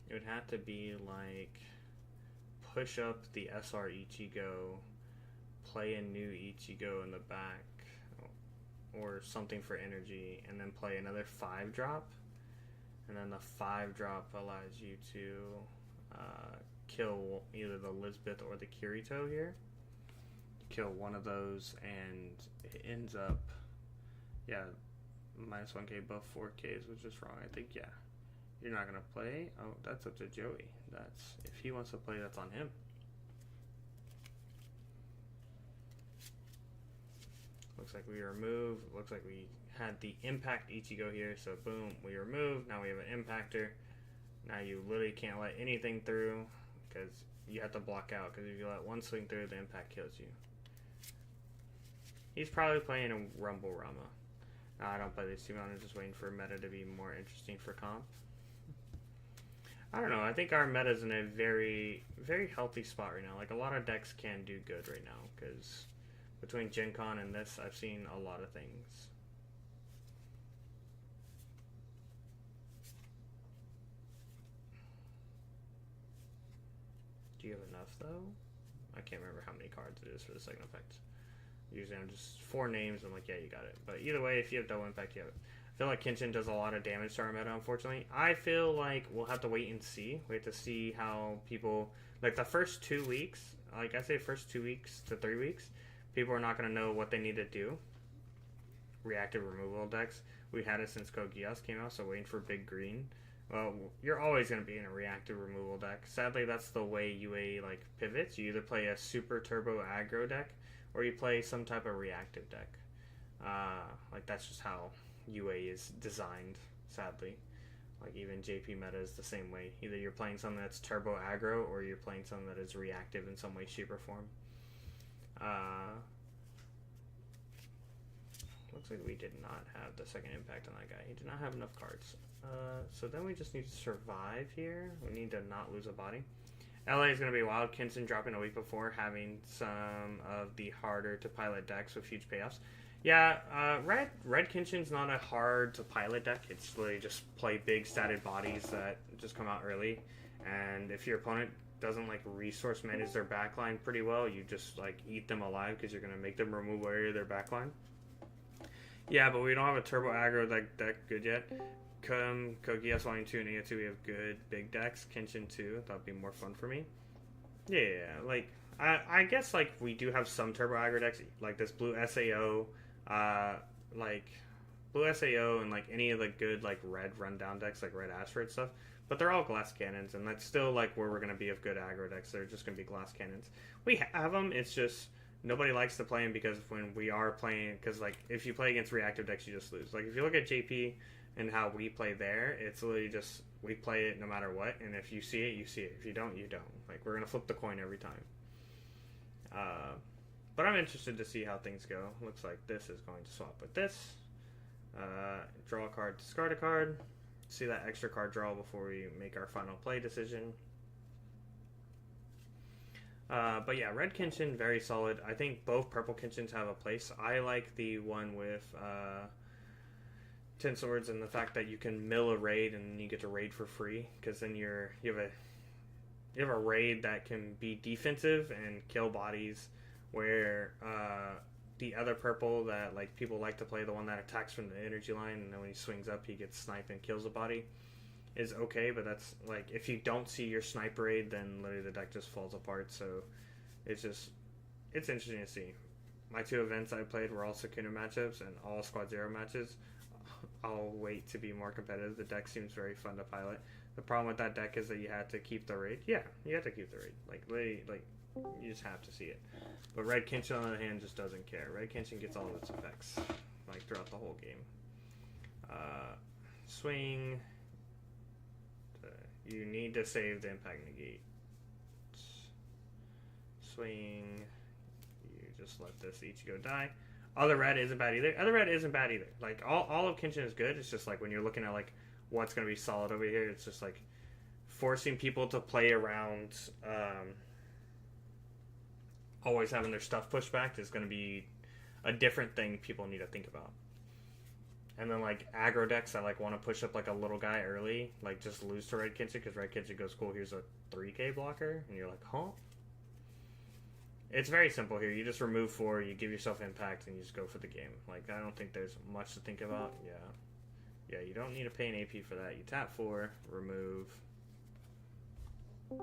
It would have to be push up the SR Ichigo, play a new Ichigo in the back, or something for energy, and then play another 5-drop. And then the 5-drop allows you to kill either the Lisbeth or the Kirito here. Kill one of those, and it ends up, yeah, minus 1k both 4ks, which is wrong. I think, yeah. You're not going to play? Oh, that's up to Joey. If he wants to play, that's on him. Looks like we remove. Looks like we had the impact Ichigo here, so boom, we remove. Now we have an impactor. Now you literally can't let anything through because you have to block out, because if you let one swing through, the impact kills you. He's probably playing a Rumble Rama. No, I don't play these two. I'm just waiting for meta to be more interesting for comp. I don't know. I think our meta is in a very, very healthy spot right now. A lot of decks can do good right now, because between Gen Con and this, I've seen a lot of things. Do you have enough, though? I can't remember how many cards it is for the second effect. Usually I'm just 4 names, I'm like, yeah, you got it. But either way, if you have double impact, you have it. I feel like Kenshin does a lot of damage to our meta, unfortunately. I feel like we'll have to wait and see. We have to see how people... the first 2 weeks, I say first 2 weeks to 3 weeks, people are not going to know what they need to do. Reactive removal decks. We had it since Code Geass came out, so waiting for Big Green. Well, you're always going to be in a reactive removal deck. Sadly, that's the way UA like pivots. You either play a super turbo aggro deck, or you play some type of reactive deck. Like that's just how UA is designed. Sadly, like even JP meta is the same way. Either you're playing something that's turbo aggro, or you're playing something that is reactive in some way, shape, or form. Looks like we did not have the second impact on that guy. He did not have enough cards. So then we just need to survive here. We need to not lose a body. LA is going to be wild. Kinson dropping a week before, having some of the harder to pilot decks with huge payoffs. Yeah, Red Kinshin's not a hard to pilot deck. It's literally just play big statted bodies that just come out early. And if your opponent doesn't like resource manage their backline pretty well, you just like eat them alive because you're going to make them remove area of their backline. Yeah, but we don't have a turbo aggro deck good yet. Kogi S Volume 2 and AO2, we have good big decks. Kenshin 2, that would be more fun for me. Yeah, like, I guess, like, we do have some turbo aggro decks, like this Blue SAO, Blue SAO and, like, any of the good, like, red rundown decks, like Red Asteroid stuff. But they're all glass cannons, and that's still, like, where we're going to be of good aggro decks. They're just going to be glass cannons. We have them, it's just nobody likes to play them because when we are playing, because, like, if you play against reactive decks, you just lose. Like, if you look at JP and how we play there, it's literally just, we play it no matter what, and if you see it, you see it. If you don't, you don't. Like, we're going to flip the coin every time. But I'm interested to see how things go. Looks like this is going to swap with this. Draw a card, discard a card. See that extra card draw before we make our final play decision. But yeah, Red Kenshin, very solid. I think both Purple Kenshins have a place. I like the one with 10 Swords and the fact that you can mill a raid and you get to raid for free, because then you have a raid that can be defensive and kill bodies, where the other purple that like people like to play, the one that attacks from the energy line and then when he swings up he gets sniped and kills a body, is okay. But that's like, if you don't see your sniper raid, then literally the deck just falls apart. So it's interesting to see. My two events I played were all Sukuna matchups and all Squad Zero matches. I'll wait to be more competitive. The deck seems very fun to pilot. The problem with that deck is that you had to keep the raid. Yeah, you have to keep the raid. Like you just have to see it. But Red Kenshin on the other hand just doesn't care. Red Kenshin gets all of its effects like throughout the whole game. Swing. You need to save the impact negate. Swing. You just let this each go die. Other red isn't bad either. Other red isn't bad either. Like all of Kenshin is good. It's just like when you're looking at like what's going to be solid over here, it's just like forcing people to play around always having their stuff pushed back is going to be a different thing people need to think about. And then like aggro decks that like want to push up like a little guy early, like just lose to Red Kenshin because Red Kenshin goes, cool, here's a 3k blocker, and you're like, huh? It's very simple here. You just remove 4, you give yourself impact, and you just go for the game. Like, I don't think there's much to think about. Yeah, you don't need to pay an AP for that. You tap 4, remove. I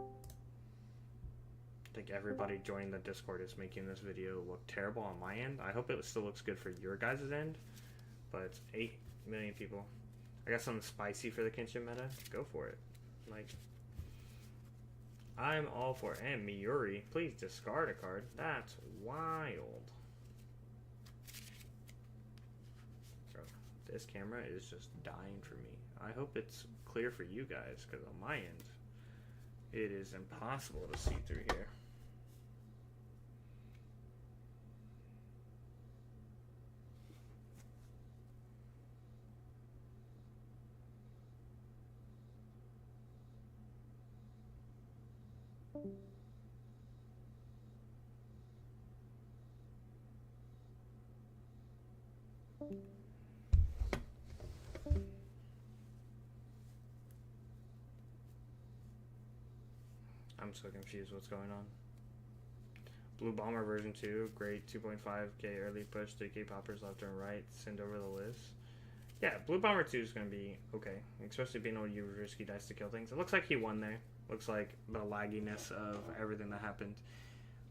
think everybody joining the Discord is making this video look terrible on my end. I hope it still looks good for your guys' end. But it's 8 million people. I got something spicy for the Kenshin meta. Go for it. Like, I'm all for it. And Miuri, please discard a card. That's wild. Bro, this camera is just dying for me. I hope it's clear for you guys, because on my end, it is impossible to see through here. I'm so confused what's going on. Blue Bomber version 2, great 2.5k early push, 3k poppers left and right, send over the list. Yeah, Blue Bomber 2 is going to be okay, especially being able to use risky dice to kill things. It looks like he won there. Looks like the lagginess of everything that happened.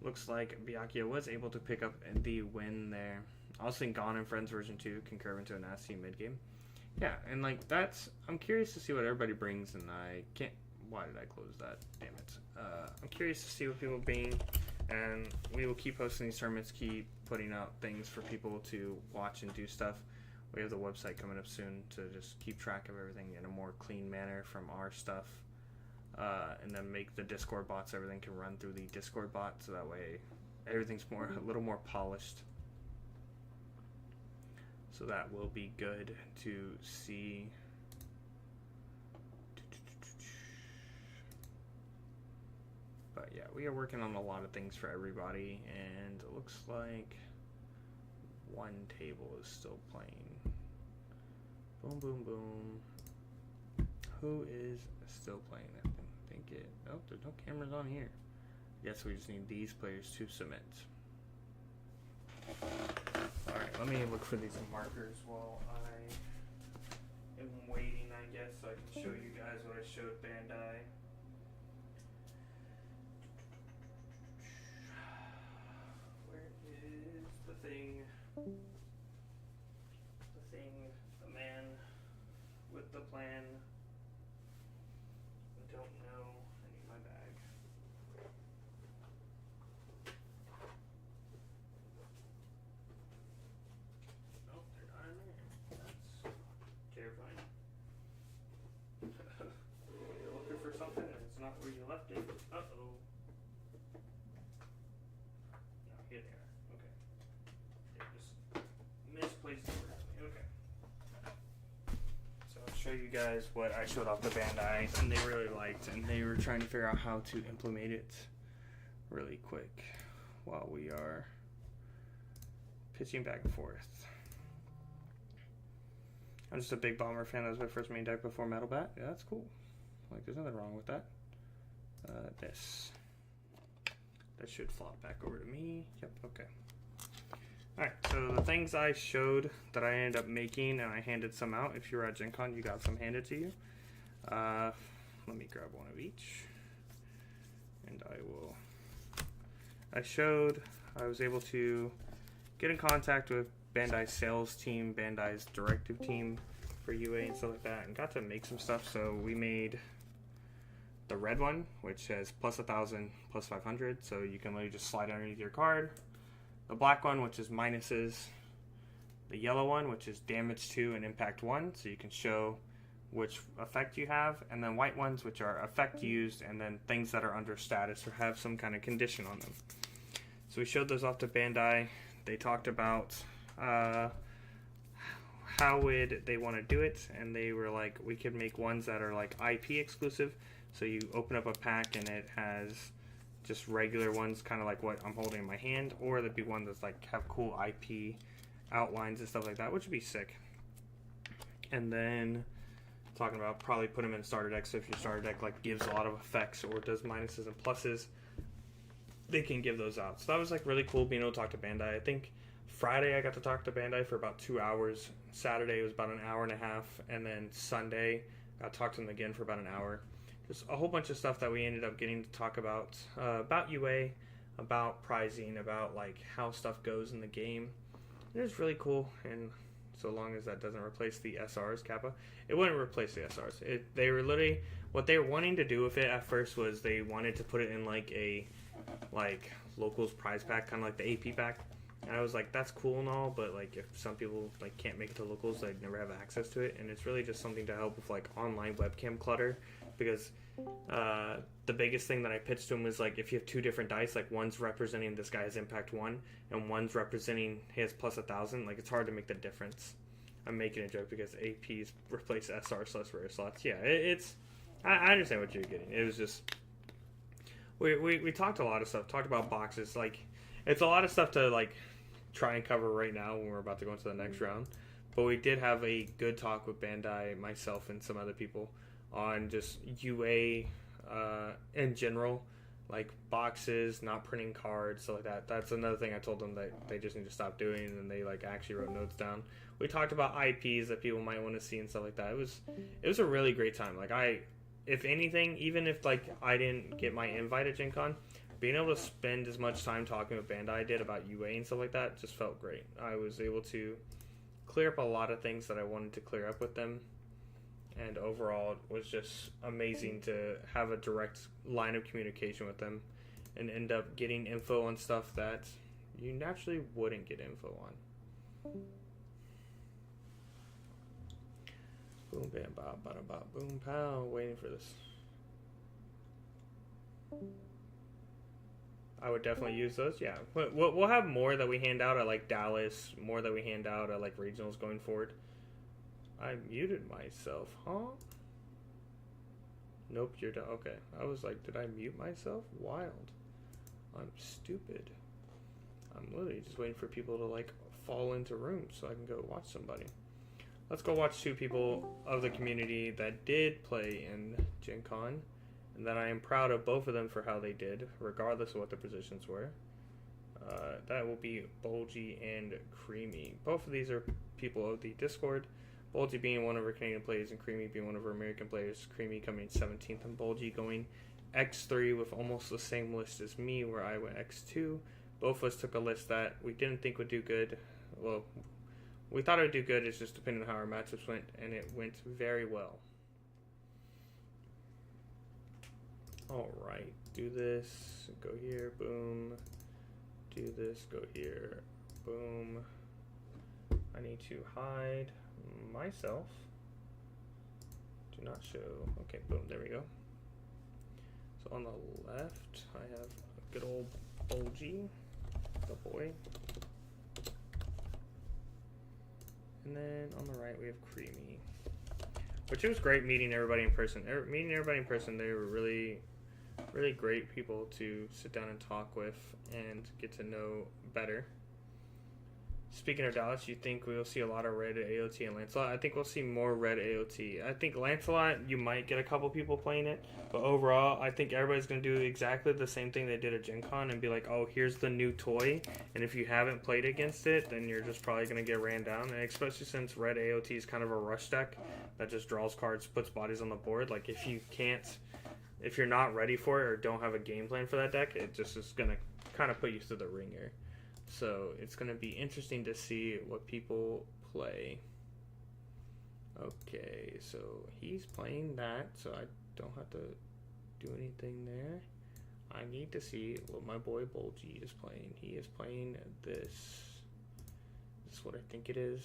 Looks like Byakuya was able to pick up the win there. I also think Gone and Friends version 2 can curve into a nasty mid game. yeah, and like I'm curious to see what everybody brings, and I can't. Why did I close that? Damn it. I'm curious to see what people bring, and we will keep hosting these tournaments, keep putting out things for people to watch and do stuff. We have the website coming up soon to just keep track of everything in a more clean manner from our stuff, and then make the Discord bots. Everything can run through the Discord bot, so that way everything's a little more polished. So that will be good to see. But yeah, we are working on a lot of things for everybody, and it looks like one table is still playing. Boom, boom, boom. Who is still playing that thing? Oh, there's no cameras on here. I guess we just need these players to submit. Alright, let me look for these markers while I am waiting, I guess, so I can show you guys what I showed Bandai. Where is the thing? The man with the plan. I don't know. I need my bag. Oh, they're not in there. That's terrifying. You're looking for something and it's not where you left it. Uh-oh. No, here they are. Okay. They just misplaced the word. Okay. So I'll show you guys what I showed off the Bandai and they really liked, and they were trying to figure out how to implement it really quick while we are pitching back and forth. I'm just a big Bomber fan. That was my first main deck before Metal Bat. Yeah, that's cool. Like, there's nothing wrong with that. That should flop back over to me. Yep, okay. Alright, so the things I showed that I ended up making, and I handed some out. If you were at Gen Con, you got some handed to you. Let me grab one of each. And I was able to get in contact with Bandai's sales team, Bandai's directive team for UA and stuff like that, and got to make some stuff. So we made the red one, which has plus 1,000, plus 500, so you can literally just slide underneath your card. The black one, which is minuses. The yellow one, which is damage 2 and impact 1, so you can show which effect you have. And then white ones, which are effect used, and then things that are under status or have some kind of condition on them. So we showed those off to Bandai. They talked about how would they want to do it, and they were like, we could make ones that are like IP exclusive, so you open up a pack and it has just regular ones, kind of like what I'm holding in my hand, or there'd be one that's like have cool IP outlines and stuff like that, which would be sick. And then talking about probably put them in starter deck, so if your starter deck like gives a lot of effects or does minuses and pluses, they can give those out. So that was like really cool being able to talk to Bandai. I think Friday I got to talk to Bandai for about 2 hours. Saturday was about an hour and a half, and then Sunday I talked to them again for about an hour. Just a whole bunch of stuff that we ended up getting to talk about UA, about pricing, about like how stuff goes in the game. It was really cool, and so long as that doesn't replace the SRs, Kappa, it wouldn't replace the SRs. They were literally, what they were wanting to do with it at first was they wanted to put it in like a locals prize pack, kind of like the AP pack. And I was like, that's cool and all, but like if some people like can't make it to locals, they'd never have access to it. And it's really just something to help with like online webcam clutter, because the biggest thing that I pitched to him was like, if you have 2 different dice, like one's representing this guy has impact 1 and one's representing his plus 1,000, like it's hard to make the difference. I'm making a joke because APs replace SR/rare slots. Yeah, I understand what you're getting. It was just we talked a lot of stuff. Talked about boxes. Like it's a lot of stuff to like try and cover right now when we're about to go into the next round. But we did have a good talk with Bandai, myself, and some other people on just UA in general, like boxes, not printing cards, stuff like that. That's another thing I told them that they just need to stop doing, and they like actually wrote notes down. We talked about IPs that people might want to see and stuff like that. It was a really great time. Like if anything, even if like I didn't get my invite at Gen Con, being able to spend as much time talking with Bandai did about UA and stuff like that just felt great. I was able to clear up a lot of things that I wanted to clear up with them. And overall, it was just amazing to have a direct line of communication with them and end up getting info on stuff that you naturally wouldn't get info on. Boom, bam, bop, bada, bop, boom, pow. Waiting for this. I would definitely use those, yeah. We'll have more that we hand out at like Dallas, more that we hand out at like regionals going forward. I muted myself, huh? Nope, you're done. Okay. I was like, did I mute myself? Wild. I'm stupid. I'm literally just waiting for people to like fall into rooms so I can go watch somebody. Let's go watch two people of the community that did play in Gen Con, and that I am proud of both of them for how they did, regardless of what their positions were. That will be Bulgy and Creamy. Both of these are people of the Discord. Bulgy being one of our Canadian players and Creamy being one of our American players. Creamy coming 17th and Bulgy going X3 with almost the same list as me, where I went X2. Both of us took a list that we didn't think would do good. Well, we thought it would do good, it's just depending on how our matchups went, and it went very well. Alright, do this, go here, boom. Do this, go here, boom. I need to hide myself. Do not show. Okay, boom, there we go. So on the left, I have a good old Bulgy, the boy. And then on the right, we have Creamy. Which it was great meeting everybody in person. Meeting everybody in person, they were really, really great people to sit down and talk with and get to know better. Speaking of Dallas, you think we'll see a lot of red AOT and Lancelot? I think we'll see more red AOT. I think Lancelot, you might get a couple people playing it, but overall, I think everybody's going to do exactly the same thing they did at Gen Con and be like, oh, here's the new toy, and if you haven't played against it, then you're just probably going to get ran down, and especially since red AOT is kind of a rush deck that just draws cards, puts bodies on the board. Like, if you're not ready for it or don't have a game plan for that deck, it just is going to kind of put you through the ringer. So it's going to be interesting to see what people play. Okay, so he's playing that, so I don't have to do anything there. I need to see what my boy Bulgy is playing. He is playing this. This is what I think it is.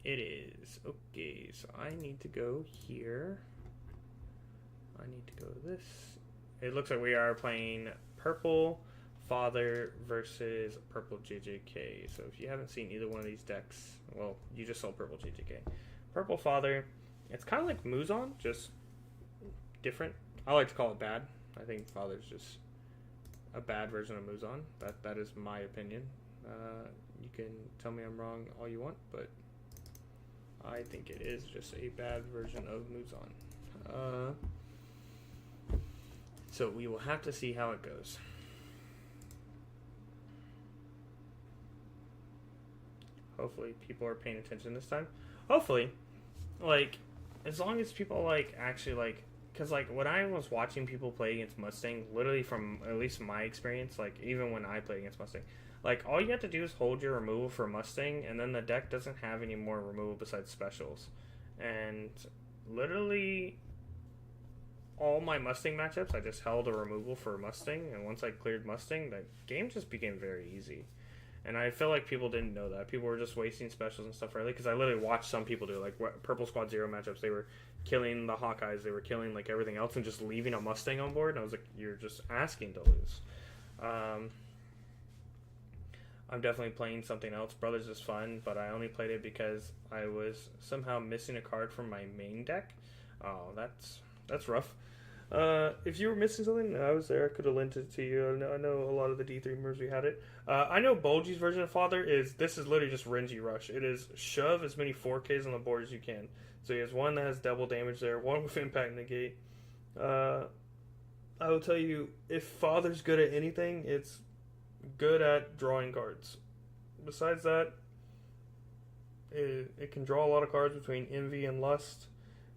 It is. Okay, so I need to go here. I need to go to this. It looks like we are playing Purple Father versus Purple JJK. So if you haven't seen either one of these decks, well, you just saw Purple JJK. Purple Father, it's kind of like Muzan, just different. I like to call it bad. I think Father's just a bad version of Muzan. That is my opinion. You can tell me I'm wrong all you want, but I think it is just a bad version of Muzan. So we will have to see how it goes. Hopefully people are paying attention this time. Hopefully, like, as long as people, like, actually, like, because, like, when I was watching people play against Mustang, literally from at least my experience, like, even when I played against Mustang, like, all you have to do is hold your removal for Mustang, and then the deck doesn't have any more removal besides specials. And literally all my Mustang matchups, I just held a removal for Mustang, and once I cleared Mustang, the game just became very easy. And I feel like people didn't know that. People were just wasting specials and stuff early, because I literally watched some people do it. Like, Purple Squad Zero matchups, they were killing the Hawkeyes, they were killing, like, everything else, and just leaving a Mustang on board, and I was like, you're just asking to lose. I'm definitely playing something else. Brothers is fun, but I only played it because I was somehow missing a card from my main deck. Oh, that's rough. If you were missing something, I was there. I could have lent it to you. I know a lot of the D3 members, we had it. I know Bulgy's version of Father is literally just Renji Rush. It is shove as many 4Ks on the board as you can. So he has one that has double damage there, one with Impact Negate. I will tell you, if Father's good at anything, it's good at drawing cards. Besides that, it can draw a lot of cards between Envy and Lust,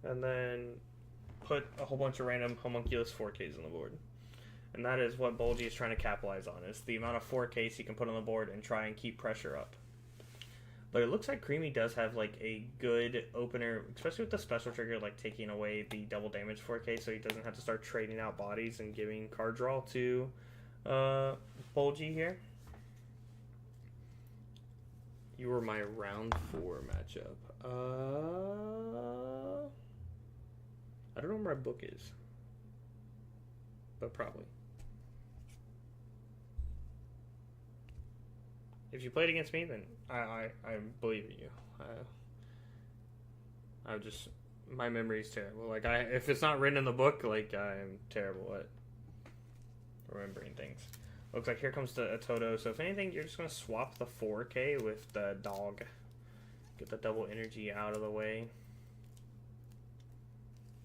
and then put a whole bunch of random homunculus 4Ks on the board. And that is what Bolgi is trying to capitalize on, is the amount of 4Ks he can put on the board and try and keep pressure up. But it looks like Creamy does have like a good opener, especially with the special trigger, like taking away the double damage 4K, so he doesn't have to start trading out bodies and giving card draw to Bolgi here. You were my round 4 matchup. I don't know where my book is, but probably. If you played against me, then I believe in you. I just, my memory is terrible. Like, if it's not written in the book, like, I'm terrible at remembering things. Looks like here comes a Toto. So if anything, you're just going to swap the 4K with the dog. Get the double energy out of the way.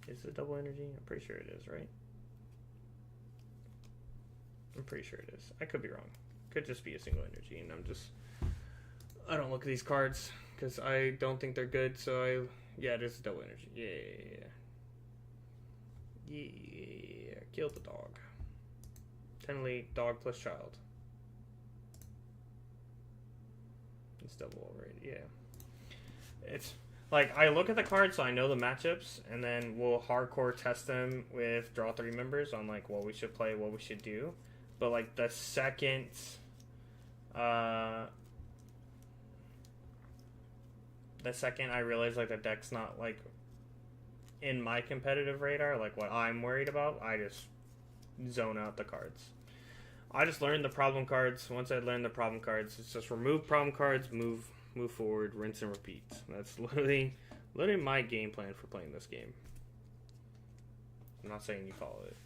Is it double energy? I'm pretty sure it is, right? I'm pretty sure it is. I could be wrong. Could just be a single energy, and I don't look at these cards because I don't think they're good. So yeah, it is a double energy. Yeah. Kill the dog. Tenley, dog plus child. It's double already. Yeah. It's like I look at the cards, so I know the matchups, and then we'll hardcore test them with Draw3 members on like what we should play, what we should do. But like the second I realize like the deck's not like in my competitive radar, like what I'm worried about, I just zone out the cards. I just learned the problem cards. Once I learned the problem cards, it's just remove problem cards, move forward, rinse and repeat. That's literally my game plan for playing this game. I'm not saying you follow it.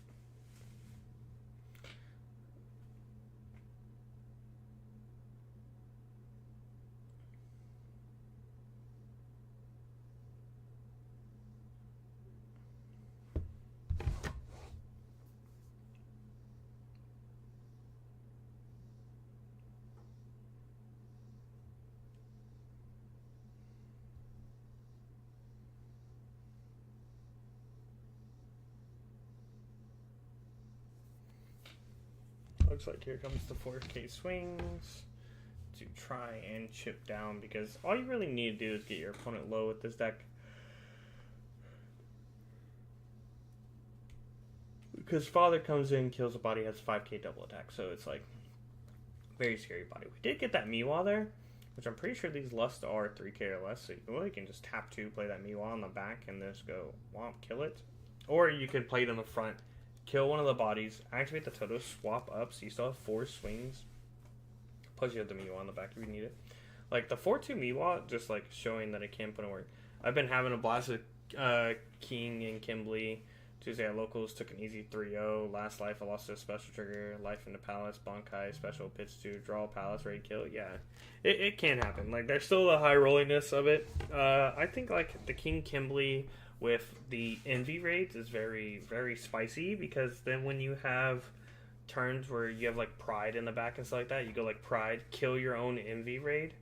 Looks like here comes the 4K swings to try and chip down, because all you really need to do is get your opponent low with this deck. Because Father comes in, kills a body, has 5K double attack, so it's like very scary body. We did get that Miwa there, which I'm pretty sure these Lust are 3K or less, so you really can just tap 2, play that Miwa on the back, and just go womp, kill it. Or you could play it in the front, kill one of the bodies, activate the Toto, swap up, so you still have 4 swings. Plus you have the Miwa on the back if you need it. Like the 4-2 Miwa, just like showing that it can put in work. I've been having a blast with King and Kimberly. Tuesday at Locals, took an easy 3-0. Last life, I lost to a special trigger. Life into Palace, Bankai, special pitch to draw Palace, raid kill. Yeah, it can happen. Like, there's still the high rolliness of it. I think, like, the King Kimberly with the Envy raids is very, very spicy, because then when you have turns where you have, like, Pride in the back and stuff like that, you go, like, Pride, kill your own Envy raid,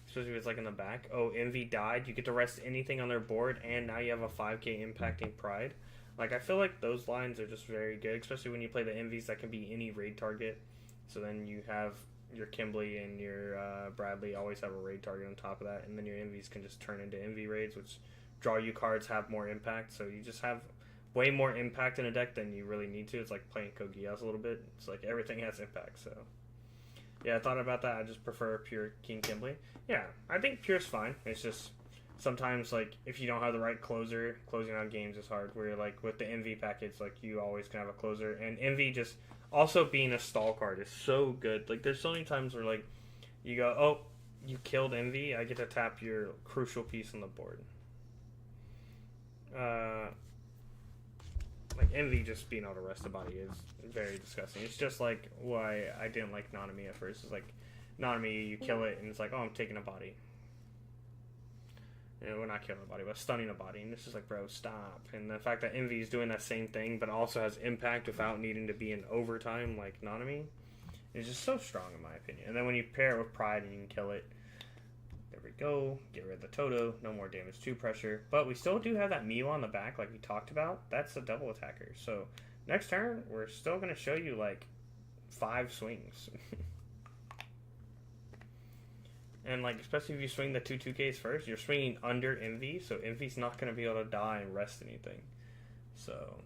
especially if it's, like, in the back. Oh, Envy died, you get to rest anything on their board, and now you have a 5K impacting Pride. Like, I feel like those lines are just very good, especially when you play the Envies that can be any raid target. So then you have your Kimberly and your Bradley always have a raid target on top of that, and then your Envies can just turn into Envy raids, which draw you cards, have more impact. So you just have way more impact in a deck than you really need to. It's like playing Kogias a little bit. It's like everything has impact, so... Yeah, I thought about that. I just prefer pure King Kimberly. Yeah, I think pure's fine. It's just... Sometimes, like, if you don't have the right closer, closing out games is hard. Where, like, with the Envy package, like, you always can have a closer. And Envy just, also being a stall card is so good. Like, there's so many times where, like, you go, oh, you killed Envy, I get to tap your crucial piece on the board. Like, Envy just being able to rest the body is very disgusting. It's just, like, why I didn't like Nanami at first. It's like, Nanami, you kill it, and it's like, oh, I'm taking a body. You know, we're not killing a body, but stunning a body. And it's just like, bro, stop. And the fact that Envy is doing that same thing, but also has impact without needing to be in overtime like Nanami, is just so strong in my opinion. And then when you pair it with Pride and you can kill it, there we go. Get rid of the Toto. No more damage to pressure. But we still do have that Miwa on the back like we talked about. That's a double attacker. So Next turn, we're still going to show you like 5 swings. And like, especially if you swing the 2-2Ks first, you're swinging under Envy, so Envy's not going to be able to die and rest anything. So,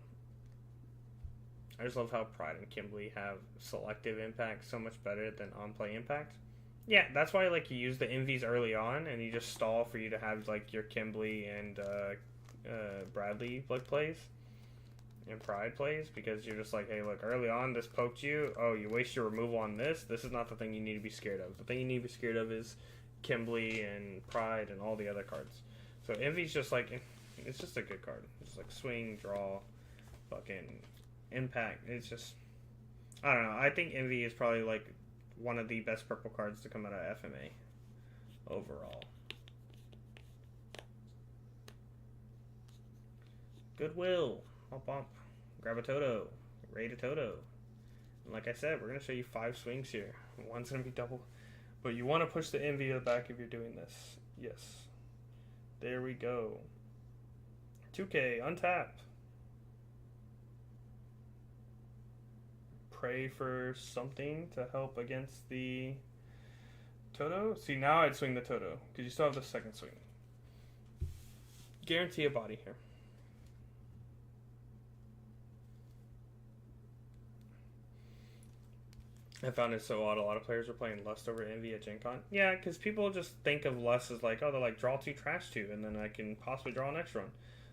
I just love how Pride and Kimberly have selective impact so much better than on-play impact. Yeah, that's why like you use the Envies early on, and you just stall for you to have like your Kimberly and Bradley like plays. And Pride plays, because you're just like, hey, look, early on this poked you. Oh, you waste your removal on this. This is not the thing you need to be scared of. The thing you need to be scared of is Kimberly and Pride and all the other cards. So Envy's just like, it's just a good card. It's like swing, draw, fucking impact. It's just, I don't know. I think Envy is probably like one of the best purple cards to come out of FMA overall. Goodwill. Bump bump. Grab a Toto. Raid a Toto. And like I said, we're going to show you 5 swings here. One's going to be double. But you want to push the Envy to the back if you're doing this. Yes. There we go. 2K, untap. Pray for something to help against the Toto. See, now I'd swing the Toto, because you still have the second swing. Guarantee a body here. I found it so odd. A lot of players are playing Lust over Envy at Gen Con. Yeah, because people just think of Lust as like, oh, they're like, draw 2, trash 2, and then I can possibly draw next run.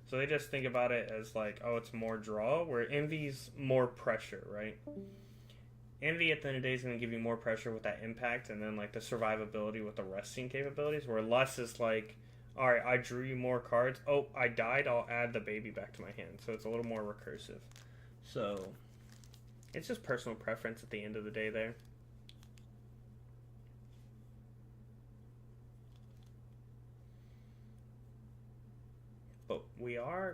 So they just think about it as like, oh, it's more draw, where Envy's more pressure, right? Envy at the end of the day is going to give you more pressure with that impact, and then like the survivability with the resting capabilities, where Lust is like, alright, I drew you more cards. Oh, I died, I'll add the baby back to my hand. So it's a little more recursive. So it's just personal preference at the end of the day there. But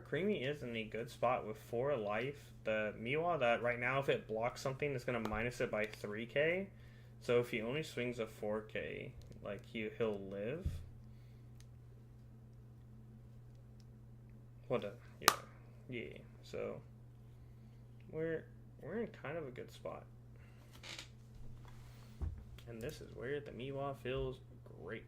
Creamy is in a good spot with 4 life. The Miwa, that right now if it blocks something, it's going to minus it by 3k. So if he only swings a 4k, like he'll live. What the? Yeah. So we're in kind of a good spot. And this is where the Miwa feels great.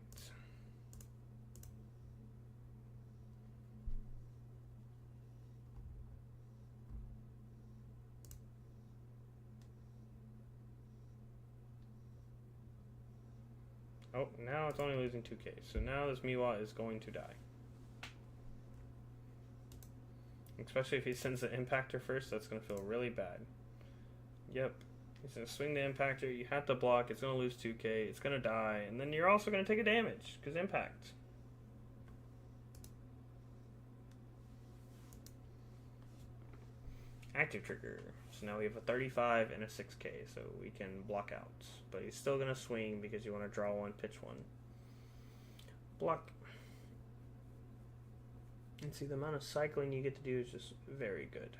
Oh, now it's only losing 2k. So now this Miwa is going to die. Especially if he sends the Impactor first, that's going to feel really bad. Yep. He's going to swing the Impactor. You have to block. It's going to lose 2k. It's going to die. And then you're also going to take a damage, because Impact. Active Trigger. So now we have a 35 and a 6k, so we can block out. But he's still going to swing because you want to draw 1, pitch 1. Block. And see, the amount of cycling you get to do is just very good.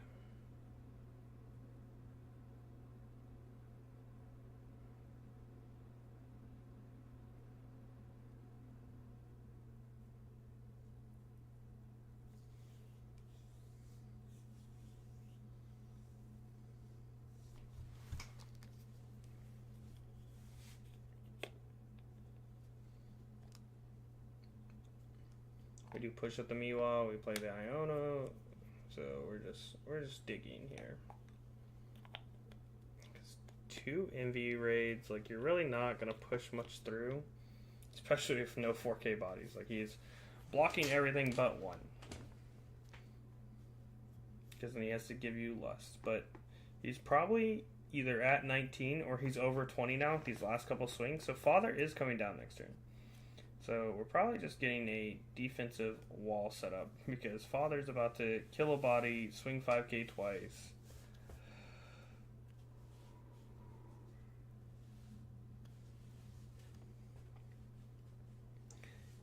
We do push up the Miwa, we play the Iono, so we're just digging here. Because 2 Envy raids, like you're really not gonna push much through, especially if no 4K bodies. Like he's blocking everything but 1, because then he has to give you Lust. But he's probably either at 19 or he's over 20 now with these last couple swings. So Father is coming down next turn. So we're probably just getting a defensive wall set up, because Father's about to kill a body, swing 5k twice.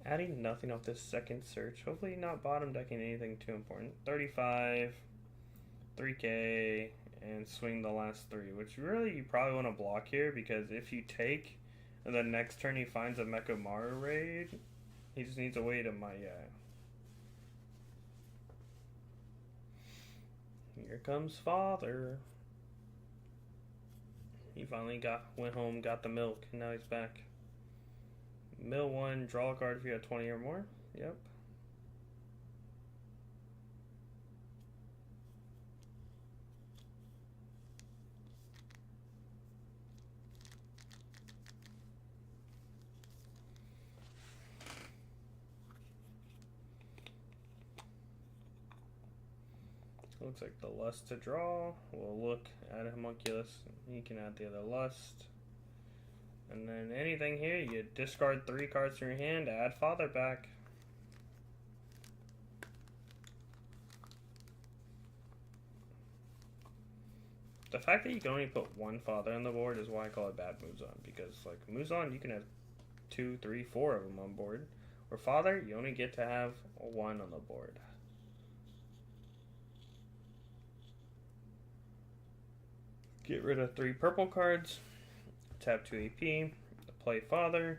Adding nothing off this second search. Hopefully not bottom decking anything too important. 35, 3k, and swing the last 3, which really you probably want to block here, because if you take and then next turn he finds a Mecha Maru raid, he just needs a way to Here comes father. He finally went home, got the milk, and now he's back. Mill 1, draw a card if you have 20 or more. Yep. Looks like the lust to draw. We'll look at a homunculus. You can add the other lust. And then anything here, you discard 3 cards from your hand, add father back. The fact that you can only put 1 father on the board is why I call it bad Muzan. Because, like, Muzan, you can have 2, 3, 4 of them on board. Or father, you only get to have 1 on the board. Get rid of 3 purple cards. Tap 2 AP. Play father.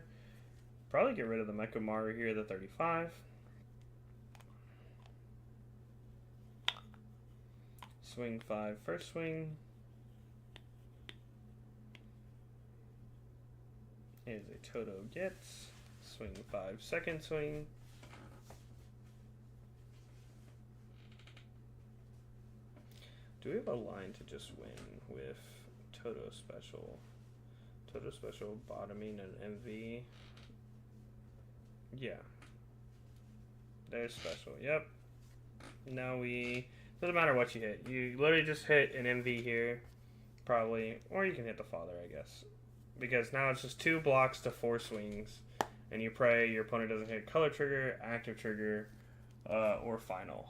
Probably get rid of the Mechamaru here, the 35. Swing 5 first swing. Here's a Toto gets. Swing 5 second swing. Do we have a line to just win with Toto special? Toto special bottoming and MV. Yeah. There's special. Yep. Now doesn't matter what you hit. You literally just hit an MV here. Probably. Or you can hit the father, I guess. Because now it's just 2 blocks to 4 swings. And you pray your opponent doesn't hit color trigger, active trigger, or final.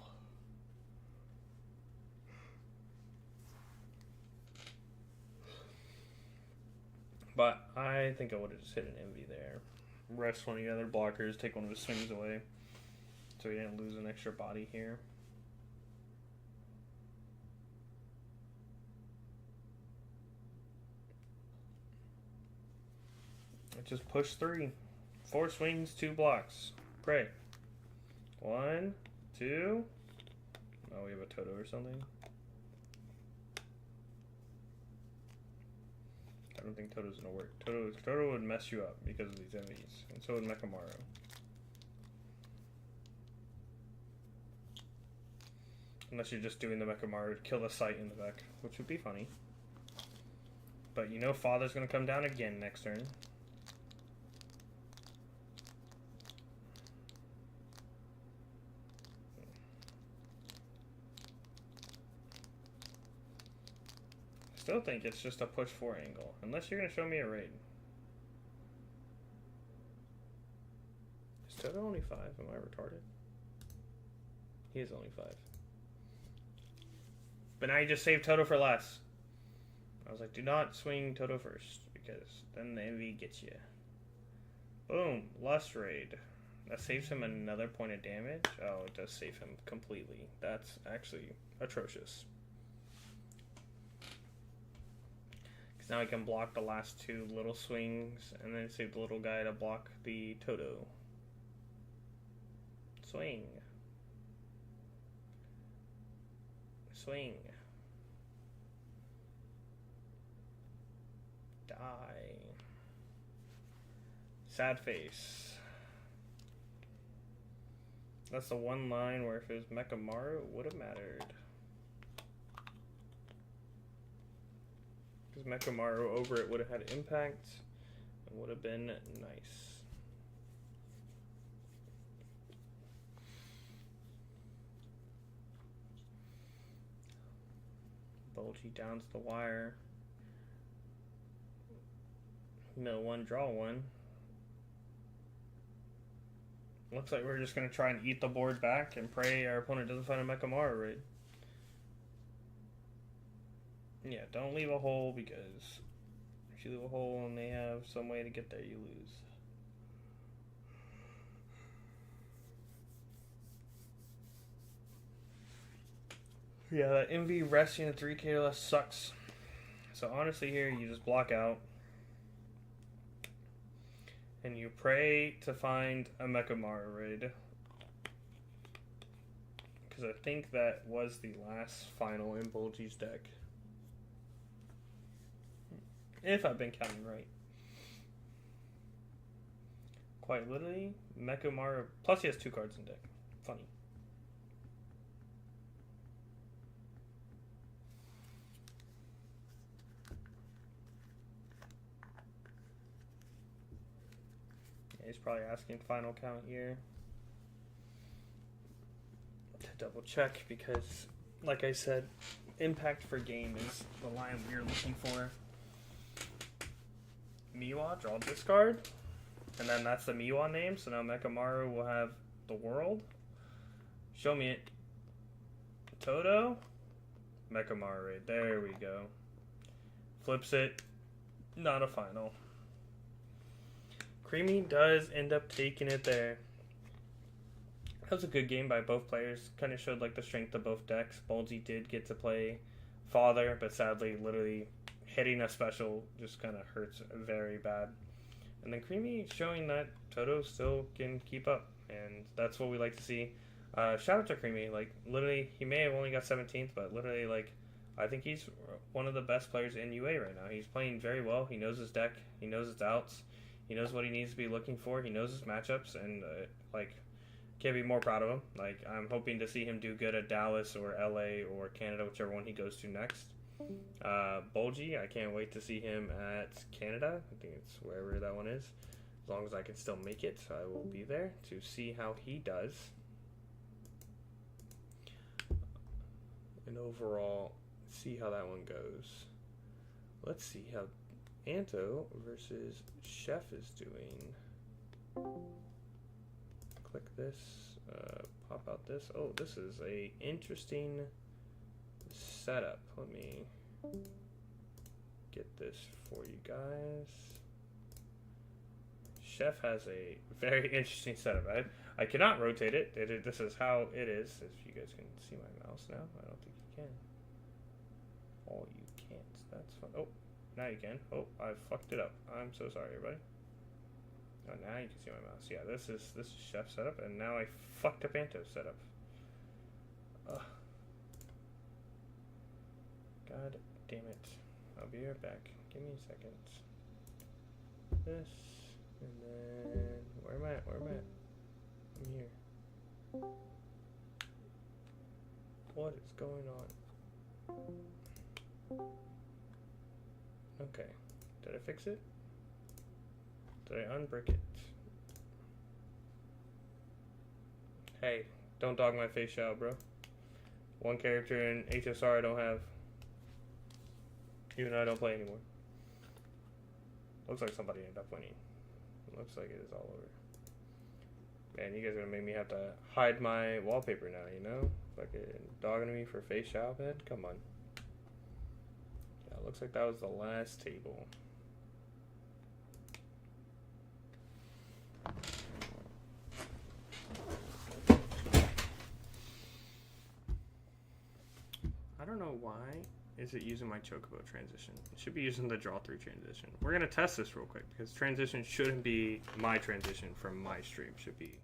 But I think I would have just hit an envy there. Rest one of the other blockers, take one of his swings away. So he didn't lose an extra body here. Just push 3. 4 swings, 2 blocks. Pray. 1, 2. Oh, we have a Toto or something. I don't think Toto's gonna work. Toto would mess you up because of these enemies, and so would Mechamaru. Unless you're just doing the Mechamaru to kill the sight in the back, which would be funny. But you know father's gonna come down again next turn. Still think it's just a push 4 angle, unless you're gonna show me a raid. Is Toto only 5? Am I retarded? He is only 5. But now you just save Toto for less. I was like, do not swing Toto first, because then the envy gets you. Boom, Lust Raid. That saves him another point of damage. Oh, it does save him completely. That's actually atrocious. Now I can block the last 2 little swings and then save the little guy to block the Toto. Swing. Swing. Die. Sad face. That's the one line where if it was Mechamaru, it would have mattered. Because Mechamaru over it would have had impact and would have been nice. Bulgy down to the wire. Mill 1, draw 1. Looks like we're just going to try and eat the board back and pray our opponent doesn't find a Mechamaru raid. Yeah, don't leave a hole, because if you leave a hole and they have some way to get there, you lose. Yeah, that MV resting at 3k or less sucks. So honestly here, you just block out. And you pray to find a Mechamaru raid. because I think that was the last final in Bulgy's deck. If I've been counting right. Quite literally, Mechamaru. Plus, he has 2 cards in deck. Funny. Yeah, he's probably asking final count here. To double check, because, like I said, impact for game is the line we're looking for. Miwa, draw discard. And then that's the Miwa name, so now Mechamaru will have the world. Show me it. Toto. Mechamaru, there we go. Flips it. Not a final. Creamy does end up taking it there. That was a good game by both players. Kind of showed like the strength of both decks. Bulgy did get to play Father, but sadly, literally hitting a special just kind of hurts very bad. And then Creamy showing that Toto still can keep up, and that's what we like to see. Shout out to Creamy. Like, literally, he may have only got 17th, but literally, like, I think he's one of the best players in UA right now. He's playing very well. He knows his deck. He knows its outs. He knows what he needs to be looking for. He knows his matchups, and, like, can't be more proud of him. Like, I'm hoping to see him do good at Dallas or LA or Canada, whichever one he goes to next. Bulgy, I can't wait to see him at Canada. I think it's wherever that one is. As long as I can still make it, I will be there to see how he does. And overall, see how that one goes. Let's see how Anto versus Chef is doing. Click this, pop out this. Oh, this is a interesting setup. Let me get this for you guys. Chef has a very interesting setup. I cannot rotate it. This is how it is. If you guys can see my mouse now, I don't think you can. Oh, you can't. That's fun. Oh, now you can. Oh, I fucked it up. I'm so sorry, everybody. Oh, now you can see my mouse. Yeah, this is Chef setup, and now I fucked up Anto's setup. Ugh. God damn it. I'll be right back. Give me a second. This, and then, where am I at? I'm here. What is going on? Okay. Did I fix it? Did I unbrick it? Hey, don't dog my face out, bro. One character in HSR I don't have. Even though I don't play anymore. Looks like somebody ended up winning. Looks like it is all over. Man, you guys are gonna make me have to hide my wallpaper now, you know? Fucking dogging me for face shop head? Come on. Yeah, looks like that was the last table. I don't know why is it using my Chocobo transition. It should be using the Draw3 transition. We're going to test this real quick because transition shouldn't be my transition from my stream. Should be,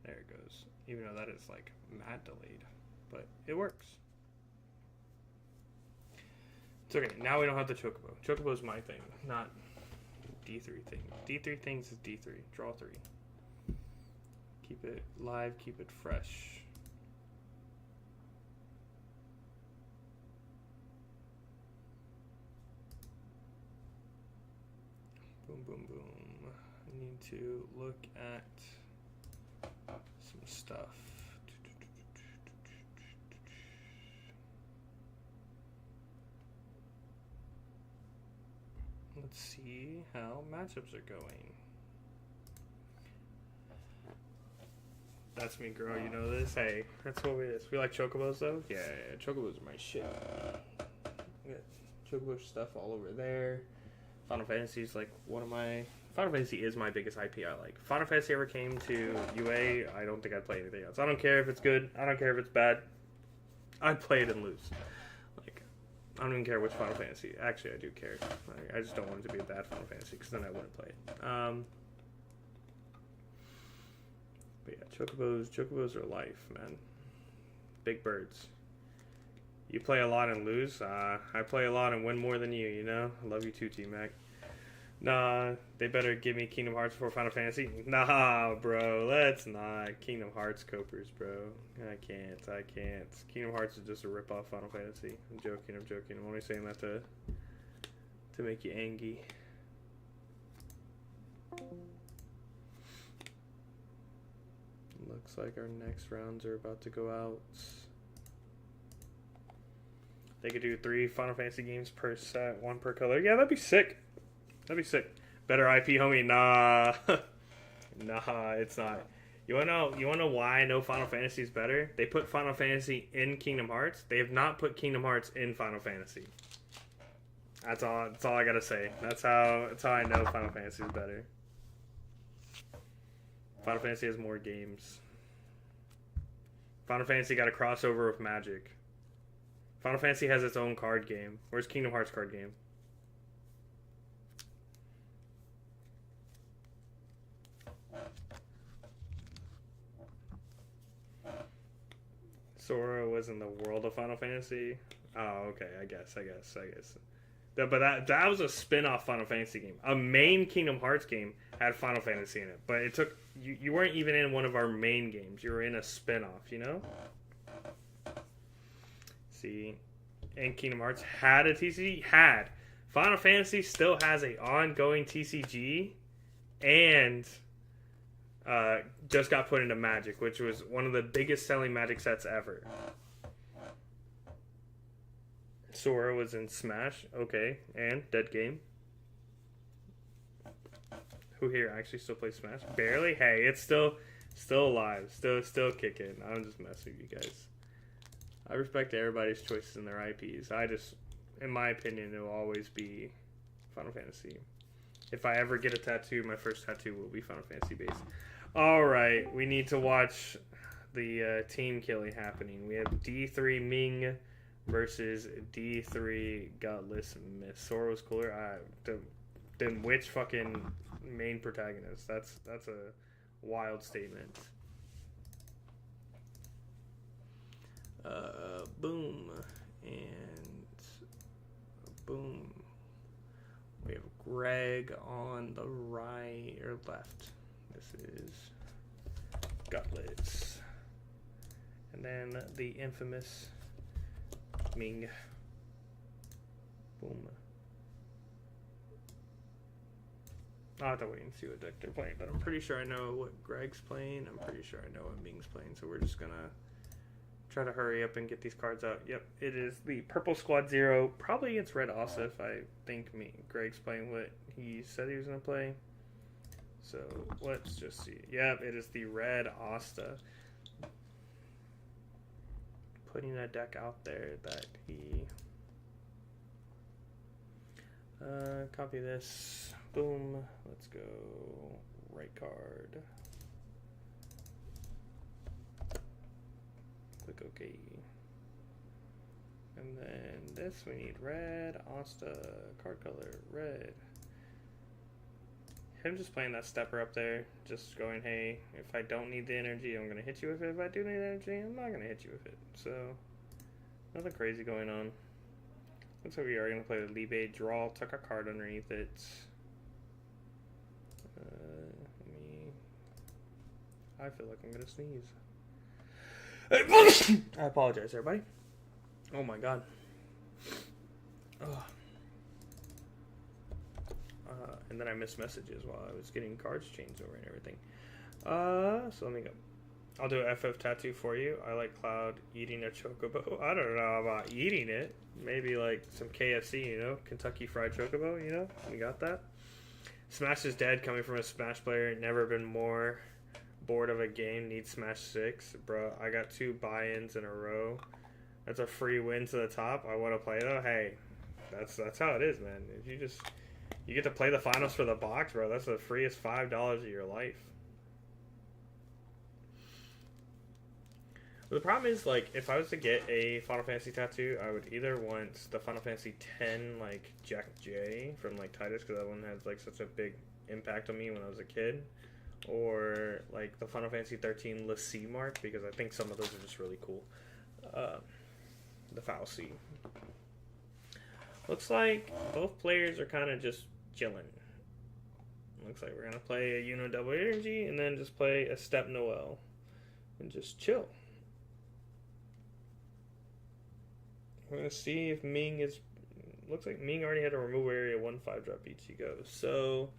there it goes. Even though that is like mad delayed, but it works. It's okay. Now we don't have the Chocobo. Chocobo is my thing, not D3 thing. D3 things is D3. Draw3. Keep it live, keep it fresh. Boom, boom, boom. I need to look at some stuff. Let's see how matchups are going. That's me, girl. You know this. Hey, that's what it is. We like chocobos, though. Yeah, chocobos are my shit. We got chocobo stuff all over there. Final Fantasy is like one of my. Final Fantasy is my biggest IP I like. Final Fantasy ever came to UA, I don't think I'd play anything else. I don't care if it's good. I don't care if it's bad. I'd play it and lose. Like, I don't even care which Final Fantasy. Actually, I do care. Like, I just don't want it to be a bad Final Fantasy because then I wouldn't play it. But yeah, Chocobos are life, man. Big birds. You play a lot and lose. I play a lot and win more than you, you know? I love you too, T-Mac. Nah, they better give me Kingdom Hearts before Final Fantasy. Nah, bro, let's not. Kingdom Hearts copers, bro. I can't. Kingdom Hearts is just a rip-off Final Fantasy. I'm joking. I'm only saying that to make you angry. Looks like our next rounds are about to go out. They could do 3 Final Fantasy games per set, 1 per color. Yeah, that'd be sick. Better IP, homie. Nah. Nah, it's not. You wanna know why I know Final Fantasy is better? They put Final Fantasy in Kingdom Hearts. They have not put Kingdom Hearts in Final Fantasy. That's all I gotta say. That's how I know Final Fantasy is better. Final Fantasy has more games. Final Fantasy got a crossover with Magic. Final Fantasy has its own card game. Where's Kingdom Hearts card game? Sora was in the world of Final Fantasy. Oh, okay. I guess. But that was a spin-off Final Fantasy game. A main Kingdom Hearts game had Final Fantasy in it, but it took you weren't even in one of our main games. You were in a spin-off, you know? See, and Kingdom Hearts had a TCG. Final Fantasy still has a ongoing TCG, and just got put into Magic, which was one of the biggest selling Magic sets ever. Sora was in Smash, okay, and Dead Game. Who here actually still plays Smash? Barely? Hey, it's still alive, still kicking. I'm just messing with you guys. I respect everybody's choices in their IPs. In my opinion, it will always be Final Fantasy. If I ever get a tattoo, my first tattoo will be Final Fantasy based. Alright, we need to watch the team killing happening. We have D3 Ming versus D3 Gutless Miss. Sora was cooler. Then which fucking main protagonist? That's a wild statement. Boom. And boom. We have Greg on the right or left. This is Gutless. And then the infamous Ming. Boom. I'll have to wait and see what deck they're playing, but I'm pretty sure I know what Greg's playing. I'm pretty sure I know what Ming's playing, so we're just gonna try to hurry up and get these cards out. Yep, it is the Purple Squad 0, probably against Red Asta if I think Greg's playing what he said he was gonna play. So let's just see. Yep, it is the Red Asta. Putting a deck out there that he copy this. Boom. Let's go. Right card. Click OK. And then this we need red. Asta. Card color. Red. Him just playing that stepper up there. Just going, hey, if I don't need the energy, I'm going to hit you with it. If I do need energy, I'm not going to hit you with it. So, nothing crazy going on. Looks like we are going to play the Libe Draw. Tuck a card underneath it. I feel like I'm going to sneeze. I apologize, everybody. Oh my god. And then I missed messages while I was getting cards changed over and everything. So let me go. I'll do a FF tattoo for you. I like Cloud eating a chocobo. I don't know about eating it. Maybe like some KFC, you know? Kentucky Fried Chocobo, you know? We got that. Smash is dead, coming from a Smash player. Never been more bored of a game. Need Smash 6. Bro, I got 2 buy-ins in a row. That's a free win to the top. I want to play though. Hey, that's how it is, man. If you get to play the finals for the box, bro. That's the freest $5 of your life. But the problem is, like, if I was to get a Final Fantasy tattoo, I would either want the Final Fantasy X, like, Jack J from, like, Titus, because that one has, like, such a big impact on me when I was a kid. or like the Final Fantasy 13 Le C mark, because I think some of those are just really cool. The Foul C. Looks like both players are kind of just chilling. Looks like we're going to play a Uno Double Energy and then just play a Step Noel and just chill. We're going to see if Ming is... Looks like Ming already had a remove area 1/5 drop Ichigo. So...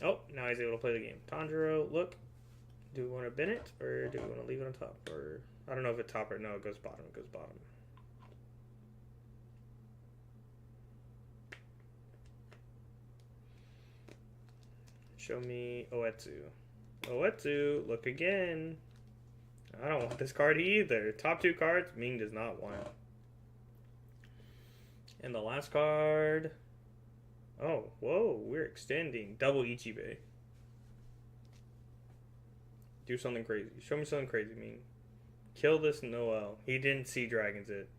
Oh, now he's able to play the game. Tanjiro, look. Do we want to bin it or do we want to leave it on top? Or I don't know if it's top or no, it goes bottom. It goes bottom. Show me Oetsu. Oetsu, look again. I don't want this card either. Top 2 cards, Ming does not want. And the last card... Oh, whoa, we're extending. Double Ichibe. Do something crazy. Show me something crazy, Ming. Kill this Noel. He didn't see Dragon's It.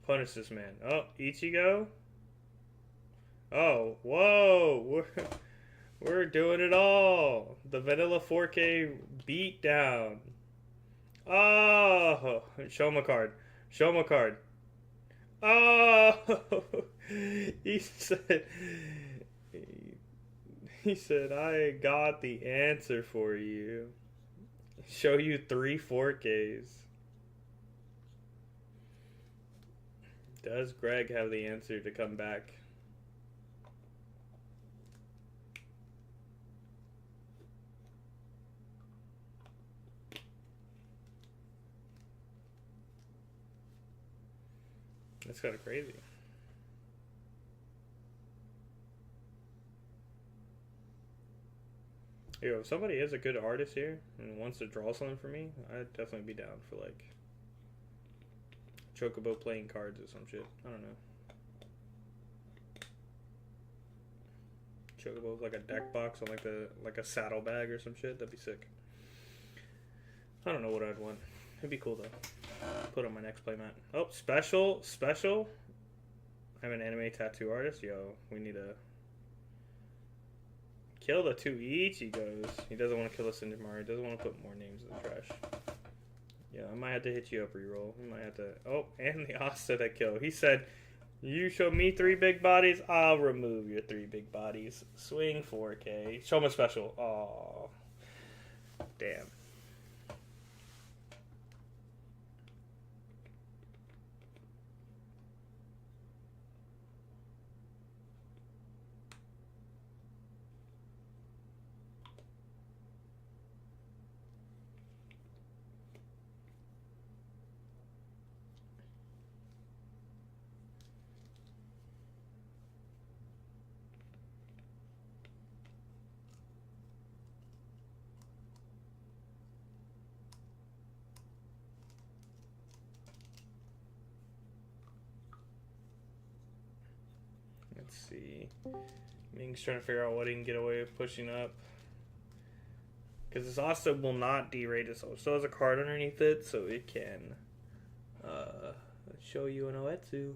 Punish this man. Oh, Ichigo? Oh, whoa! We're doing it all. The Vanilla 4K beatdown. Oh! Show him a card. Show him a card. Oh! He said, I got the answer for you. Show you 3 4Ks. Does Greg have the answer to come back? That's kind of crazy. Yo, if somebody is a good artist here and wants to draw something for me, I'd definitely be down for like Chocobo playing cards or some shit. I don't know. Chocobo with like a deck box on like a saddlebag or some shit. That'd be sick. I don't know what I'd want. It'd be cool though. Put on my next playmat. Oh, special. I'm an anime tattoo artist. Yo, we need to kill the 2 Ichigos. He doesn't want to kill the Cindermari. He doesn't want to put more names in the trash. Yeah, I might have to hit you up, reroll. We might have to... Oh, and the Asta that kill. He said, you show me 3 big bodies, I'll remove your 3 big bodies. Swing 4K. Show him a special. Aw. Damn. Let's see. Ming's trying to figure out what he can get away with pushing up. Because this also will not derate it. So it still has a card underneath it, so it can show you an Oetsu.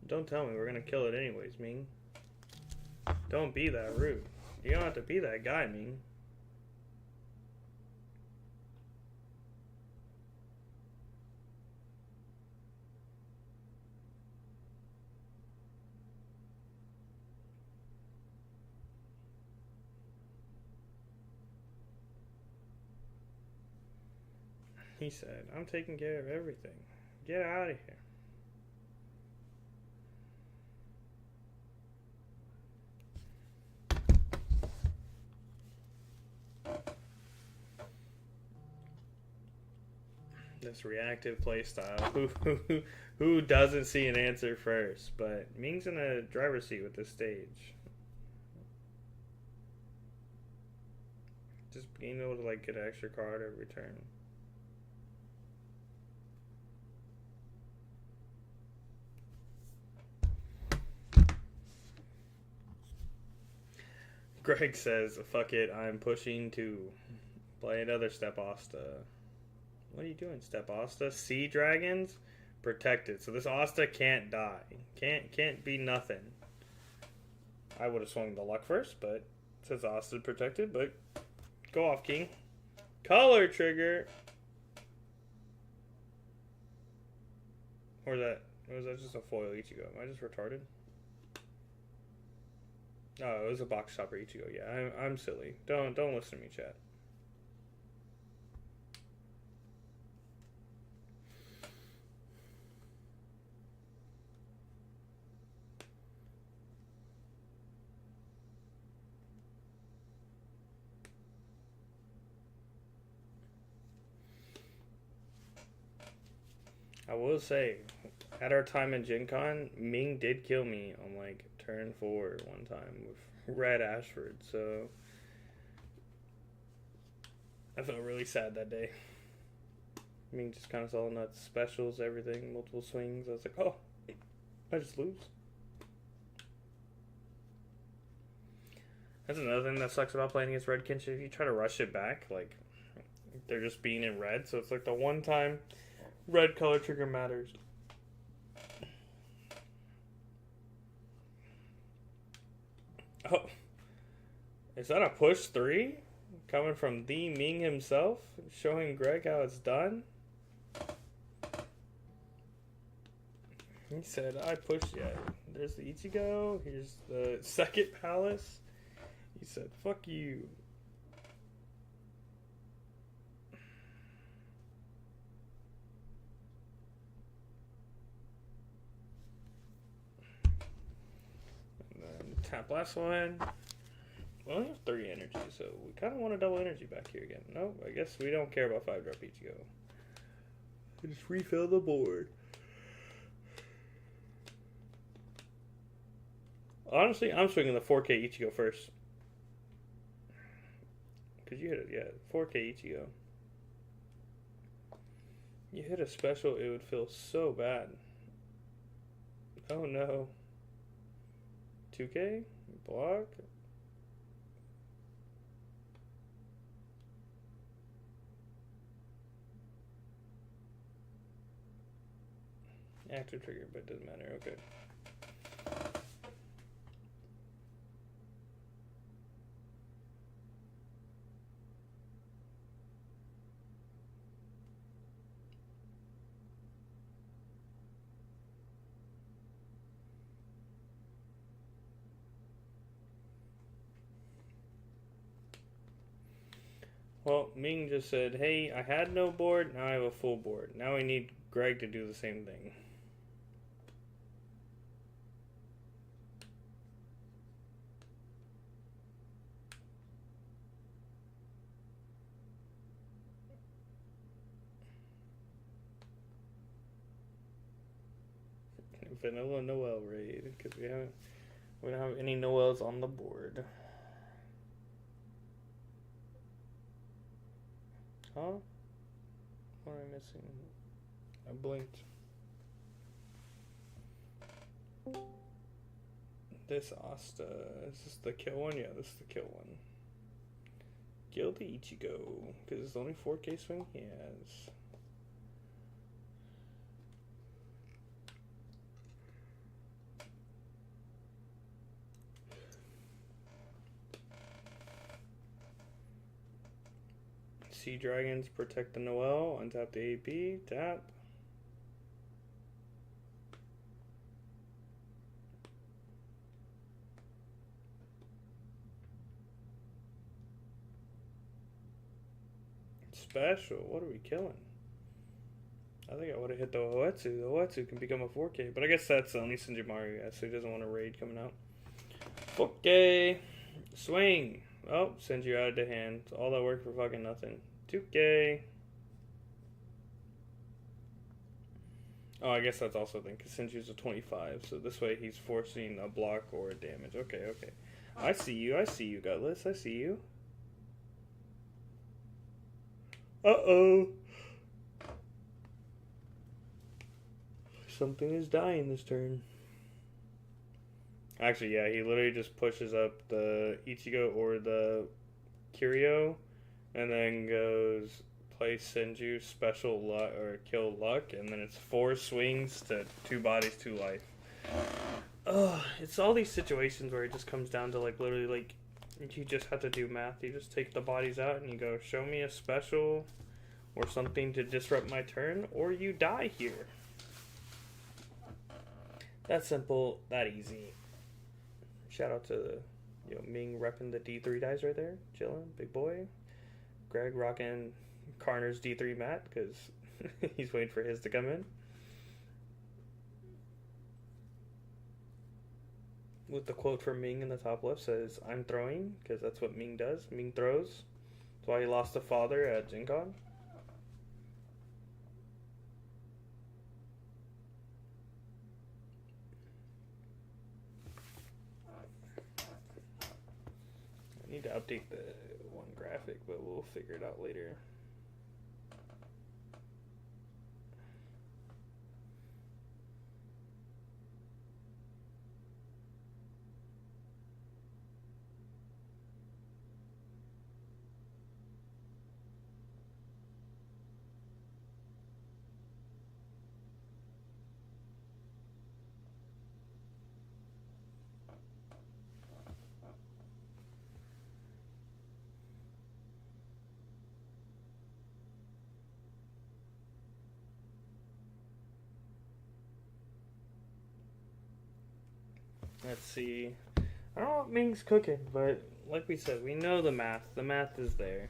Don't tell me we're going to kill it anyways, Ming. Don't be that rude. You don't have to be that guy, Ming. He said, I'm taking care of everything. Get out of here. This reactive playstyle. Who doesn't see an answer first? But Ming's in a driver's seat with this stage. Just being able to like get an extra card every turn. Greg says, fuck it, I'm pushing to play another Step Asta. What are you doing, Step Asta? Sea Dragons? Protected. So this Asta can't die. Can't be nothing. I would have swung the luck first, but since Austin protected, but go off, king. Color trigger. Or was that just a foil Ichigo? Am I just retarded? Oh, it was a box topper Ichigo. Yeah, I'm silly. Don't listen to me, chat. I will say, at our time in Gen Con, Ming did kill me on like turn 4 one time with Red Ashford, so I felt really sad that day. Ming just kind of saw nuts, specials, everything, multiple swings. I was like, oh, I just lose. That's another thing that sucks about playing against Red Kenshin. If you try to rush it back, like, they're just being in red, so it's like the one time red color trigger matters. Oh, is that a push 3 coming from the Ming himself, showing Greg how it's done? He said, I pushed yet. There's the Ichigo. Here's the second palace. He said, fuck you. And then tap last one. We only have 3 energy, so we kind of want a double energy back here again. Nope, I guess we don't care about 5-drop Ichigo. Just refill the board. Honestly, I'm swinging the 4K Ichigo first. Because you hit it, yeah. 4K Ichigo. You hit a special, it would feel so bad. Oh no. 2K? Block? Active trigger, but it doesn't matter. Okay. Well, Ming just said, hey, I had no board, now I have a full board. Now I need Greg to do the same thing. Vanilla Noel raid, because we don't have any Noels on the board. Huh? What am I missing? I blinked. This Asta. Is this the kill one? Yeah, this is the kill one. Kill the Ichigo. Because it's the only 4K swing he has. Sea Dragons protect the Noel. Untap the AP. Tap. Special. What are we killing? I think I would have hit the Oetsu. The Oetsu can become a 4K. But I guess that's only Senjimaru, so he doesn't want a raid coming out. 4K. Swing. Oh, sends you out of the hand. All that work for fucking nothing. 2K. Oh, I guess that's also then, because Senju's a 25, so this way he's forcing a block or a damage. Okay, okay. I see you, Gutless. I see you. Uh-oh. Something is dying this turn. Actually, yeah, he literally just pushes up the Ichigo or the Kiryu, and then goes play Senju, special luck, or kill luck, and then it's 4 swings to 2 bodies, 2 life. It's all these situations where it just comes down to like literally like you just have to do math. You just take the bodies out and you go, show me a special or something to disrupt my turn, or you die here. That simple, that easy. Shout out to Ming repping the D3 dice right there, chilling, big boy. Greg rocking Karner's D3 mat because he's waiting for his to come in. With the quote from Ming in the top left says, "I'm throwing," because that's what Ming does. Ming throws. That's why he lost a father at Gen Con. I need to update the one graphic, but we'll figure it out later. Let's see. I don't know what Ming's cooking, but like we said, we know the math. The math is there.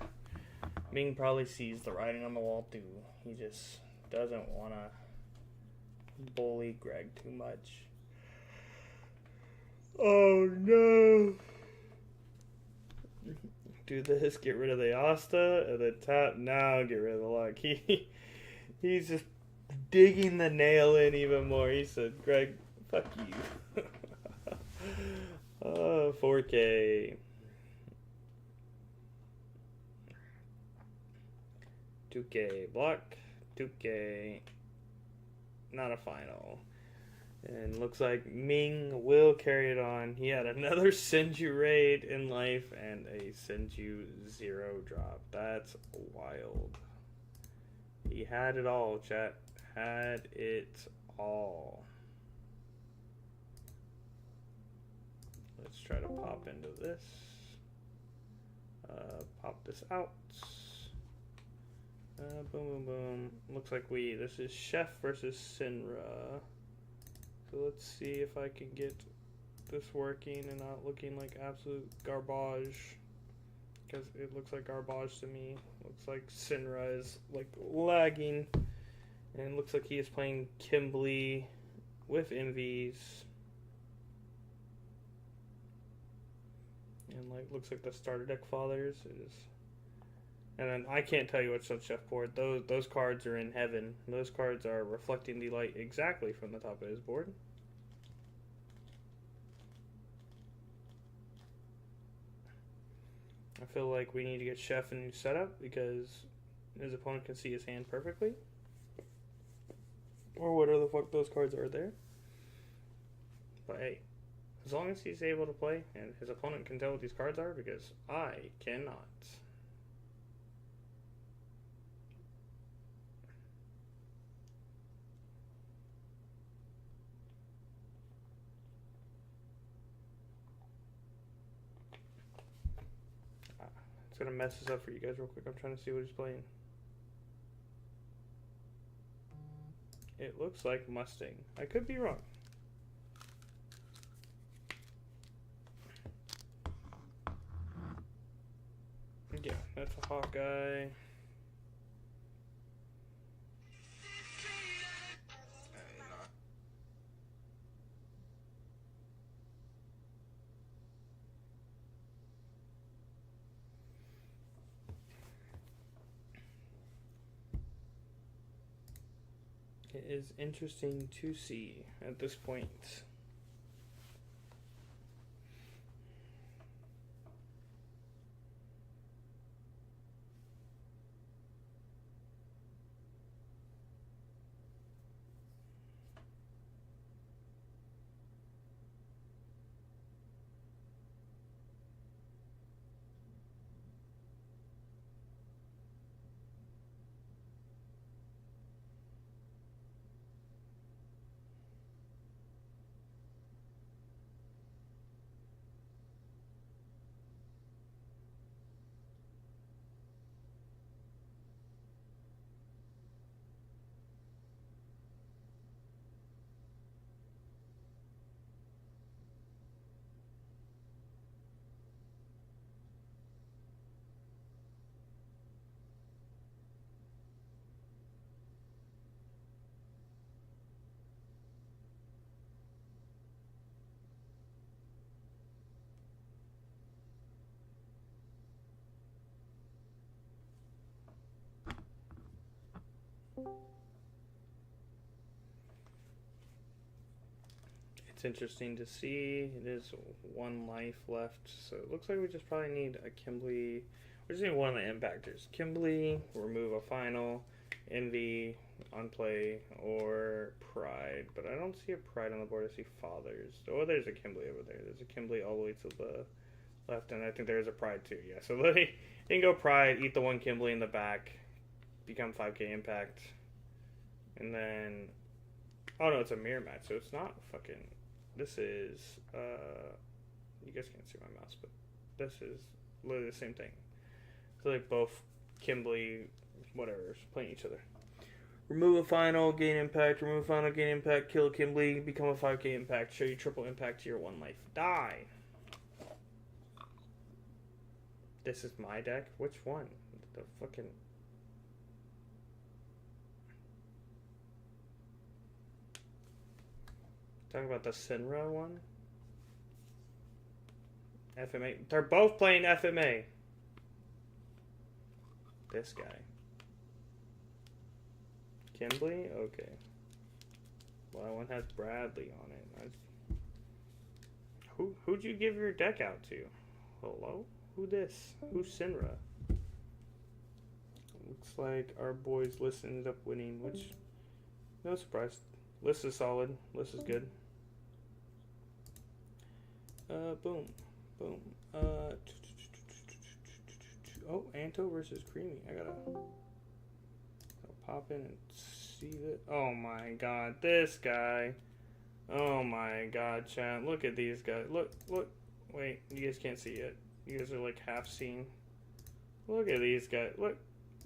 Ming probably sees the writing on the wall too. He just doesn't want to bully Greg too much. Oh no! Do this, get rid of the Asta, and then tap, now get rid of the lock. He's just digging the nail in even more. He said, Greg, fuck you. 4K. 2K block. 2K. Not a final. And looks like Ming will carry it on. He had another Senju raid in life and a Senju 0 drop. That's wild. He had it all, chat. Had it all. Let's try to pop into this. Pop this out. Boom, boom, boom. Looks like this is Chef versus Sinra. So let's see if I can get this working and not looking like absolute garbage. Because it looks like garbage to me. Looks like Sinra is like lagging. And it looks like he is playing Kimberly with MVs. And like looks like the starter deck fathers is, and then I can't tell you what's on Chef board. Those cards are in heaven. Those cards are reflecting the light exactly from the top of his board. I feel like we need to get Chef a new setup because his opponent can see his hand perfectly. Or whatever the fuck those cards are there. But hey, as long as he's able to play and his opponent can tell what these cards are, because I cannot. It's going to mess this up for you guys real quick. I'm trying to see what he's playing. It looks like Mustang. I could be wrong. Yeah, that's a Hawkeye. It is interesting to see at this point. It's interesting to see. It is 1 life left, so it looks like we just probably need a Kimberly. We just need one of the impactors. Kimberly, remove a final, Envy, on play, or Pride. But I don't see a Pride on the board. I see Fathers. Oh, there's a Kimberly over there. There's a Kimberly all the way to the left, and I think there's a Pride too. Yeah, so you can go Pride, eat the 1 Kimberly in the back, become 5k impact, and then oh no, it's a mirror match, so it's not fucking. This is you guys can't see my mouse, but this is literally the same thing. So like both Kimberly, whatever, playing each other. Remove a final, gain impact. Remove a final, gain impact. Kill Kimberly, become a 5k impact. Show you triple impact to your 1 life. Die. This is my deck. Which one? The fucking. Talking about the Sinra one? FMA. They're both playing FMA. This guy. Kimberly? Okay. Well, that one has Bradley on it. Who'd you give your deck out to? Hello? Who this? Who's Sinra? Looks like our boys' list ended up winning, which, no surprise. List is solid. List is good. Boom. Boom. Oh, Anto versus Creamy. I gotta pop in and see that. Oh my god, this guy. Oh my god, chat. Look at these guys. Look. Wait, you guys can't see it. You guys are like half seen. Look at these guys. Look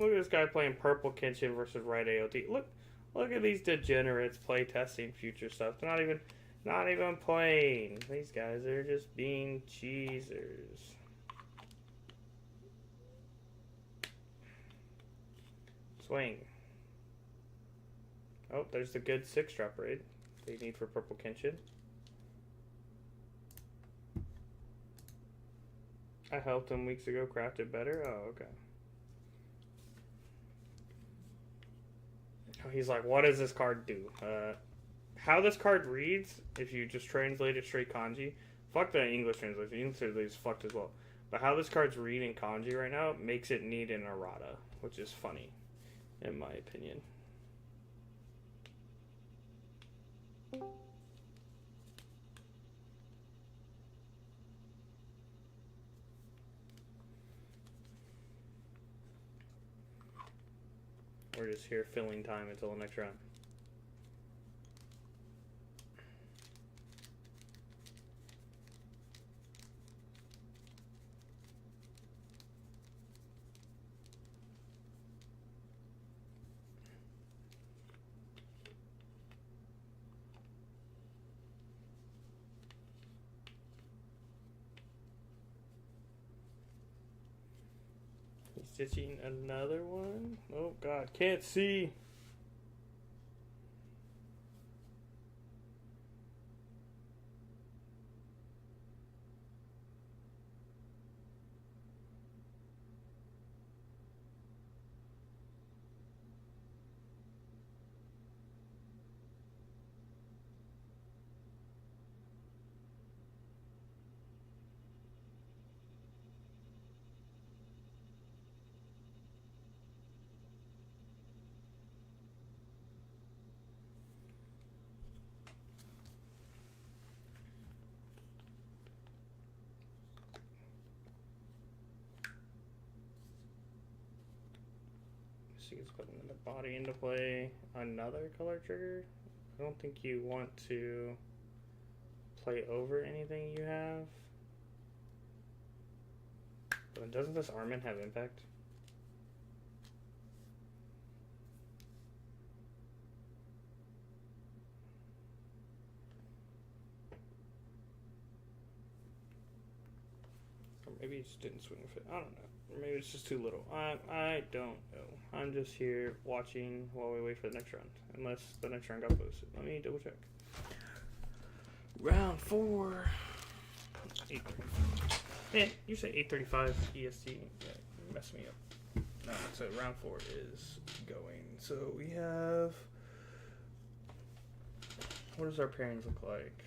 at this guy playing Purple Kenshin versus Red AOT. Look at these degenerates play testing future stuff. They're not even playing. These guys are just being cheesers. Swing. Oh, there's the good 6-drop raid they need for Purple Kenshin. I helped him weeks ago craft it better. Oh, okay. Oh, he's like, what does this card do? How this card reads, if you just translate it straight kanji, fuck the English translation. English translation is fucked as well. But how this card's reading kanji right now makes it need an errata, which is funny, in my opinion. We're just here filling time until the next round. Stitching another one. Oh god, can't see. He's putting the body into play. Another color trigger. I don't think you want to play over anything you have. But doesn't this Armin have impact? Or maybe he just didn't swing with it. I don't know. Or maybe it's just too little. I don't know. I'm just here watching while we wait for the next round. Unless the next round got posted. Let me double check. Round 4. 8:35. Yeah, you say 8:35 EST. Yeah, you messed me up. No, so round 4 is going So we have. What does our pairings look like?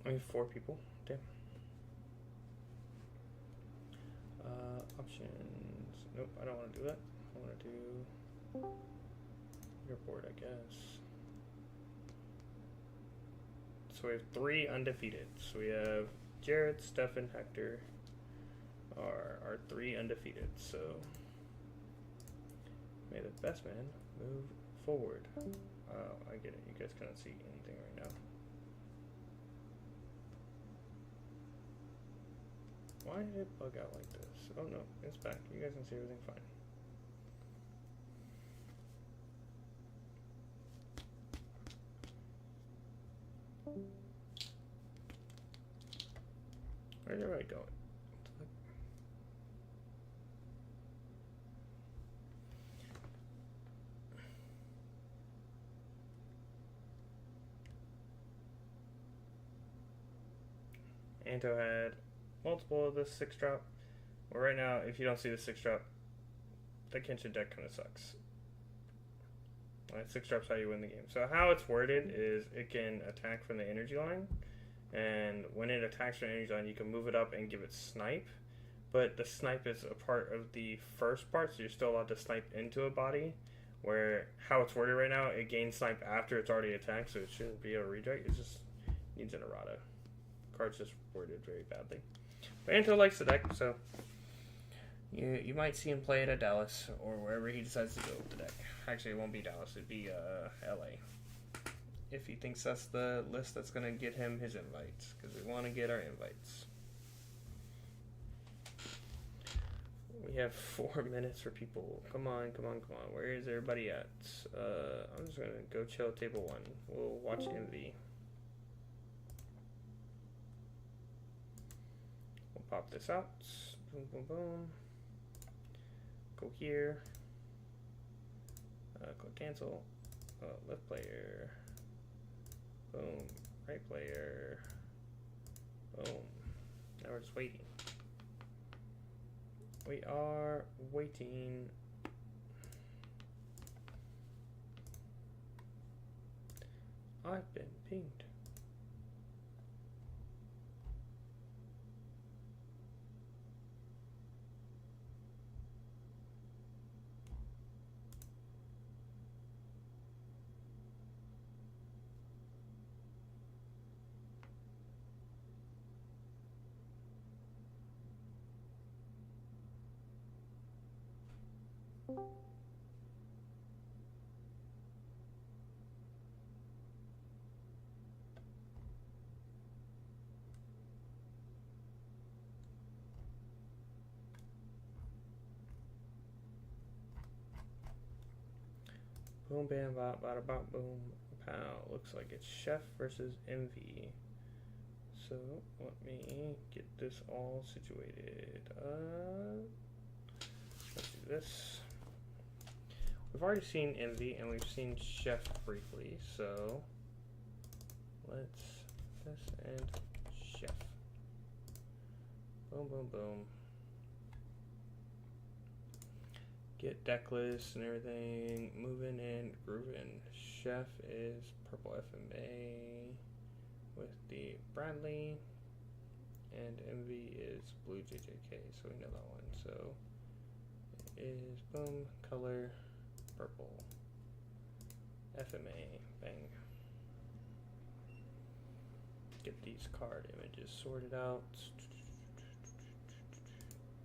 We have 4 people. Damn. Options. Nope, I don't want to do that. I want to do your board, I guess. So we have 3 undefeated. So we have Jared, Stefan, Hector are our 3 undefeated. So may the best man move forward. Oh, I get it. You guys cannot see anything right now. Why did it bug out like this? Oh no, it's back. You guys can see everything fine. Where's everybody going? Anto had multiple of this 6-drop. Well, right now, if you don't see the 6-drop, the Kenshin deck kind of sucks. Like, 6-drop's how you win the game. So how it's worded is it can attack from the energy line, and when it attacks from the energy line, you can move it up and give it snipe. But the snipe is a part of the first part, so you're still allowed to snipe into a body. Where how it's worded right now, it gains snipe after it's already attacked, so it shouldn't be a redirect. It just needs an errata. Card's just worded very badly. But Anto likes the deck, so you might see him play it at Dallas or wherever he decides to go with the deck. Actually, it won't be Dallas. It'd be LA. If he thinks that's the list that's going to get him his invites, because we want to get our invites. We have 4 minutes for people. Come on, come on, come on. Where is everybody at? I'm just going to go chill at table 1. We'll watch Envy. We'll pop this out. Boom, boom, boom. Go here. Click cancel. Left player. Boom. Right player. Boom. Now we're just waiting. We are waiting. I've been pinged. Boom, bam, bop, bada, bop, boom, pow. Looks like it's Chef versus MV. So let me get this all situated. Let's do this. We've already seen MV and we've seen Chef briefly, so let's this and Chef. Boom, boom, boom. Get deck lists and everything moving and grooving. Chef is purple FMA with the Bradley, and MV is blue JJK, so we know that one. So it is boom, color, purple, FMA, bang. Get these card images sorted out.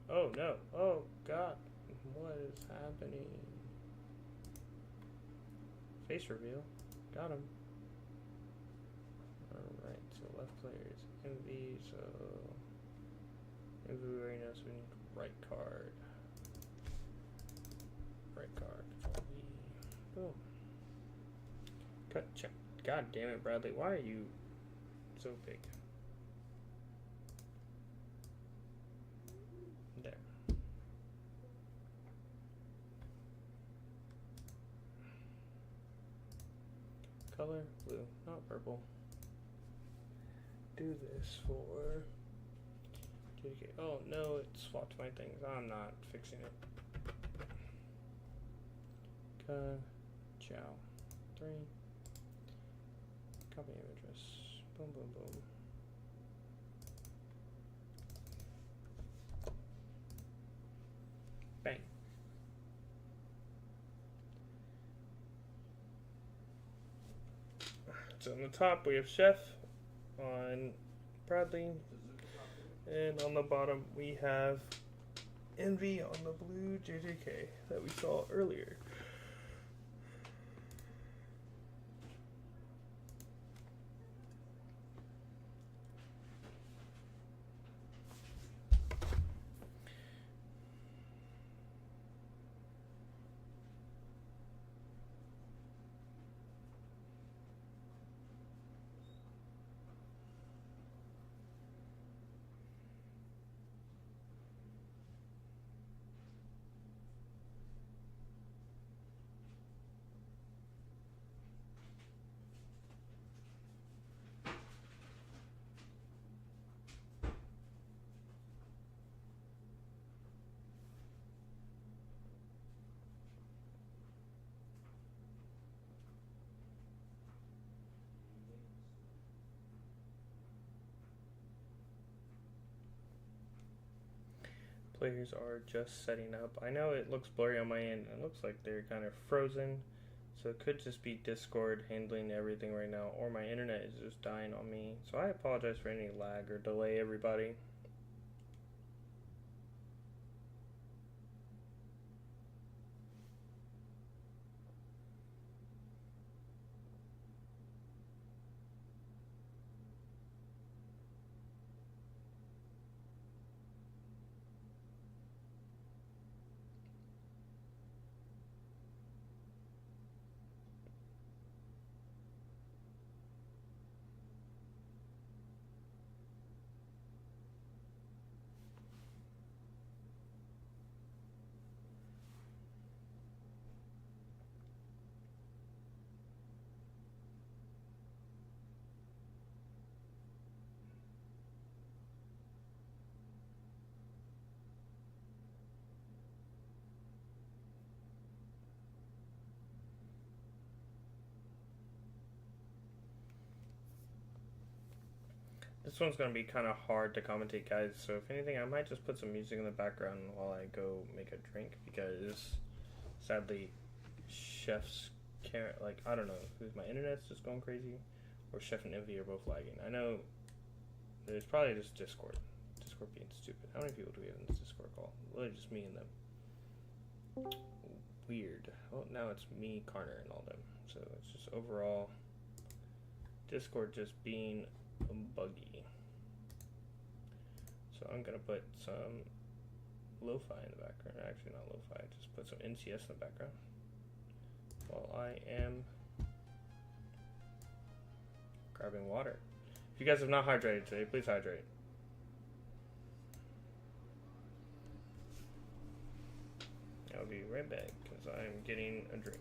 Oh no, oh god. What is happening? Face reveal. Got him. Alright, so left player is MV, so MV already knows we need right card. Right card. Boom. Cut check. God damn it, Bradley. Why are you so big? There. color? Blue, not purple. Do this for JK. Oh no, it swapped my things. I'm not fixing it. Ciao. 3. Copy image address. Boom, boom, boom. Bang. So on the top we have Chef on Bradley, and on the bottom we have Envy on the blue JJK that we saw earlier. Players are just setting up. I know it looks blurry on my end. It looks like they're kind of frozen. So it could just be Discord handling everything right now, or my internet is just dying on me. So I apologize for any lag or delay, everybody. This one's going to be kind of hard to commentate, guys, so if anything, I might just put some music in the background while I go make a drink, because sadly, Chef's like, I don't know, if my internet's just going crazy, or Chef and Envy are both lagging. I know there's probably just Discord being stupid. How many people do we have in this Discord call? Literally just me and them. Weird. Well, now it's me, Carter, and all them, so it's just overall Discord just being buggy. So I'm gonna put some lo-fi in the background. Actually, not lo-fi. Just put some NCS in the background while I am grabbing water. If you guys have not hydrated today, please hydrate. I'll be right back because I'm getting a drink.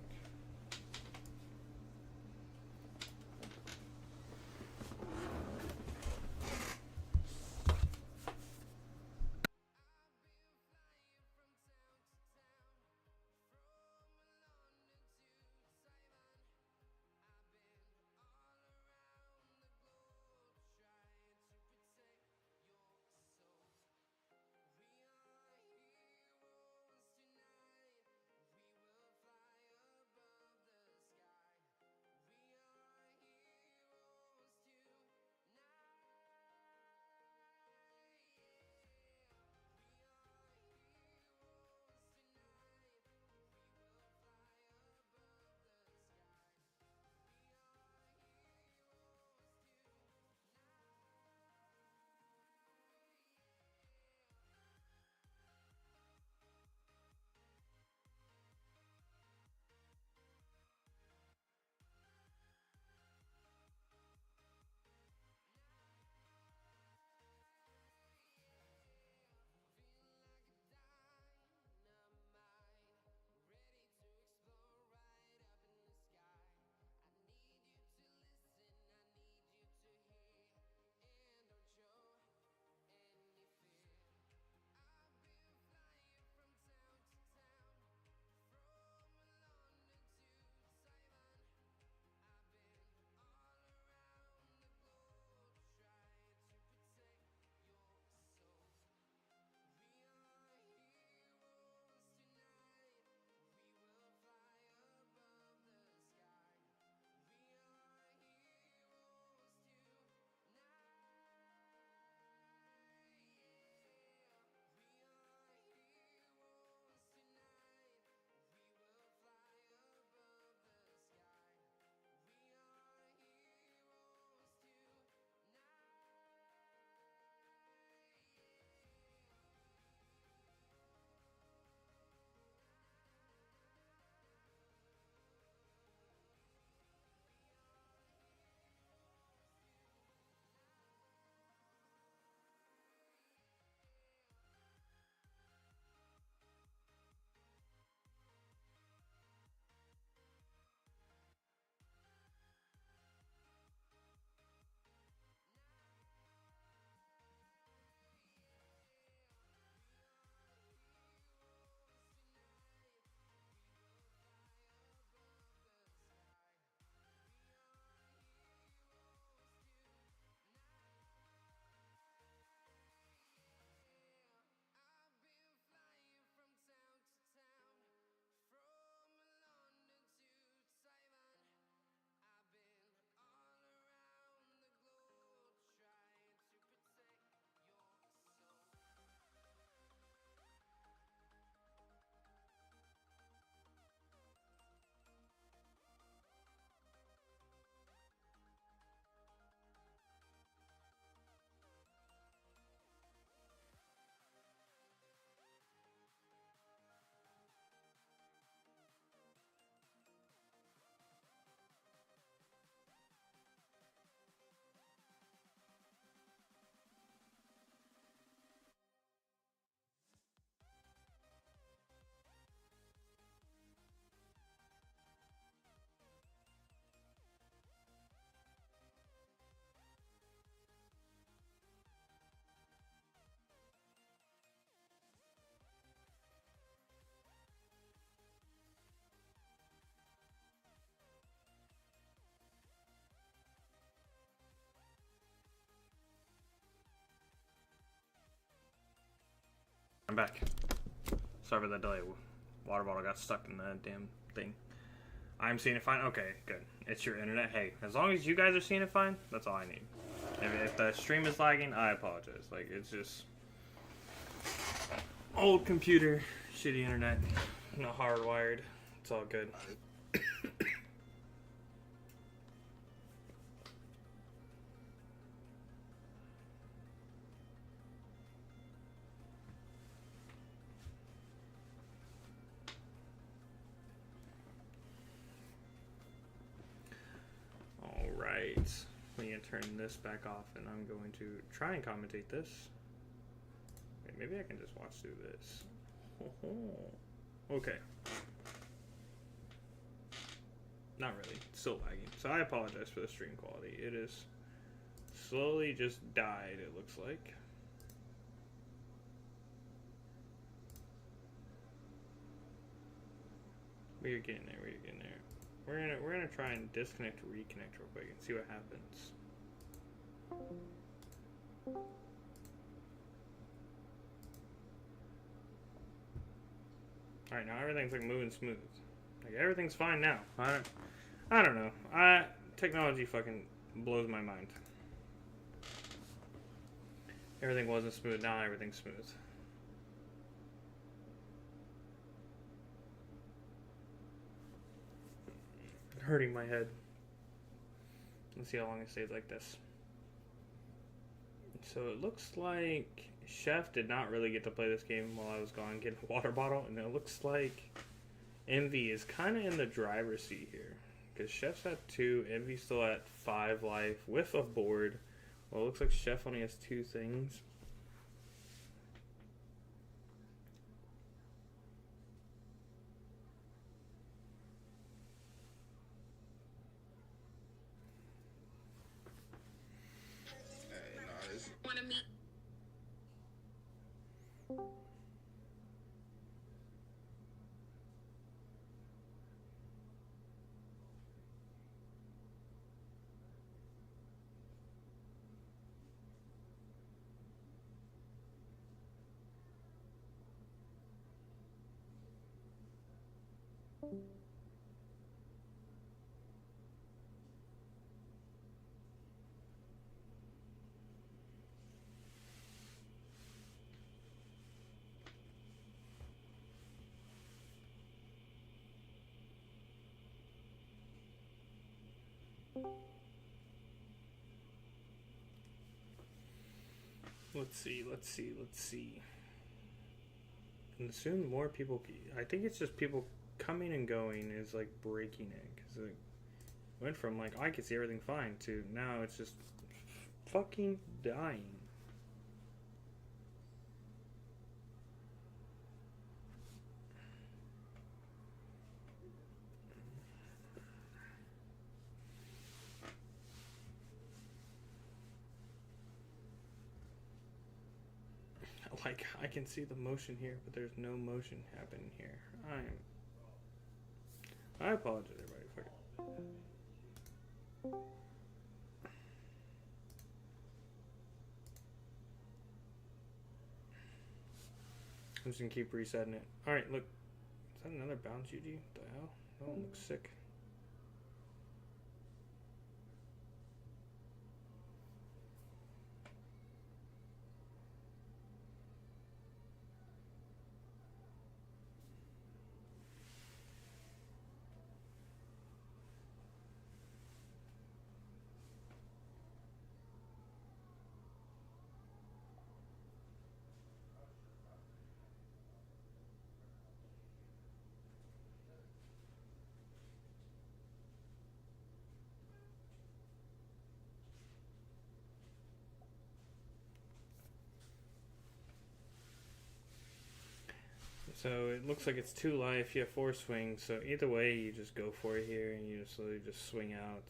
I'm back. Sorry for the delay. Water bottle got stuck in the damn thing. I'm seeing it fine. Okay, good. It's your internet. Hey, as long as you guys are seeing it fine, that's all I need. If the stream is lagging, I apologize. Like, it's just old computer, shitty internet, not hardwired. It's all good. Alright. I'm going to turn this back off and I'm going to try and commentate this. Wait, maybe I can just watch through this. Okay. Not really. It's still lagging. So I apologize for the stream quality. It is slowly just died, it looks like. We're getting there. We're getting there. We're gonna try and disconnect, reconnect real quick and see what happens. All right, now everything's like moving smooth. Like everything's fine now. I don't know. Technology fucking blows my mind. Everything wasn't smooth. Now everything's smooth. Hurting my head. Let's see how long it stays like this. So it looks like Chef did not really get to play this game while I was gone getting a water bottle, and it looks like Envy is kind of in the driver's seat here. Because Chef's at 2, Envy's still at 5 life with a board. Well, it looks like Chef only has 2 things. Let's see. And soon more people, I think it's just people coming and going is like breaking it. Because it went from like, I could see everything fine to now it's just fucking dying. Like, I can see the motion here, but there's no motion happening here. I apologize, everybody. Fuck it. I'm just gonna keep resetting it. Alright, look. Is that another bounce UG? What the hell? That one looks sick. So it looks like it's 2 life, you have 4 swings, so either way you just go for it here and you just slowly just swing out.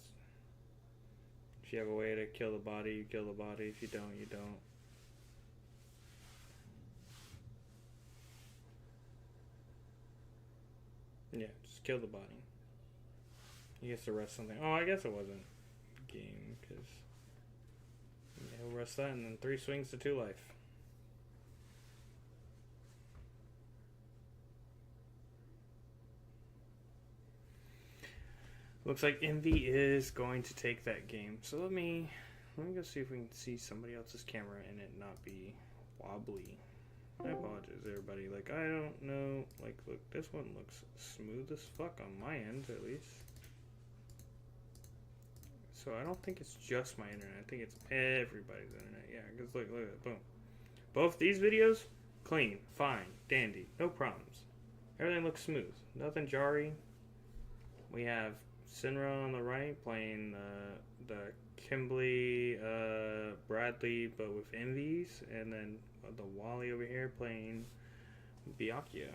If you have a way to kill the body, you kill the body. If you don't, you don't. Yeah, just kill the body. He gets to rest something. Oh, I guess it wasn't game, because he'll rest that and then 3 swings to 2 life. Looks like Envy is going to take that game. So let me go see if we can see somebody else's camera and it not be wobbly. I apologize, everybody. Like, I don't know. Like, look, this one looks smooth as fuck on my end, at least. So I don't think it's just my internet. I think it's everybody's internet. Yeah, because look at that. Boom. Both these videos, clean, fine, dandy, no problems. Everything looks smooth. Nothing jarring. We have Sinra on the right playing the Kimberly Bradley, but with envies, and then the Wally over here playing Byakuya.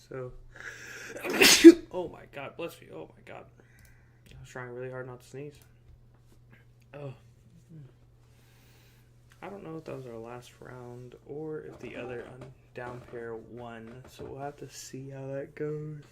So, oh my god, bless me. Oh my god. I was trying really hard not to sneeze. Oh. I don't know if that was our last round or if the other down pair won. So we'll have to see how that goes.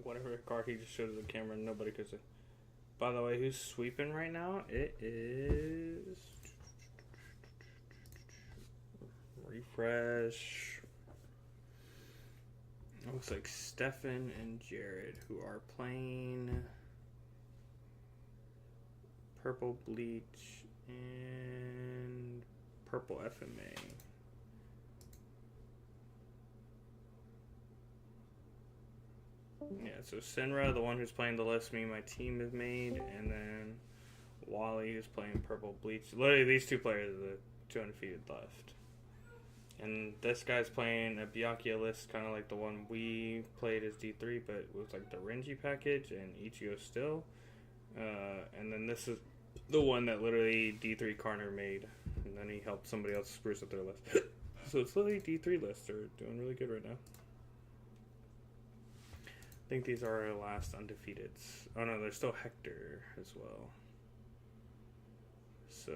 Whatever card he just showed the camera, nobody could see. By the way, who's sweeping right now? It is... Refresh. It looks like Stefan and Jared, who are playing Purple Bleach and Purple FMA. Yeah, so Sinra, the one who's playing the list me and my team have made, and then Wally, who's playing Purple Bleach. Literally, these two players are the two undefeated left. And this guy's playing a Byakuya list, kind of like the one we played as D3, but with like the Renji package and Ichigo still. And then this is the one that literally D3 Karner made, and then he helped somebody else spruce up their list. So it's literally D3 lists. They're doing really good right now. I think these are our last undefeateds. Oh no, there's still Hector as well. So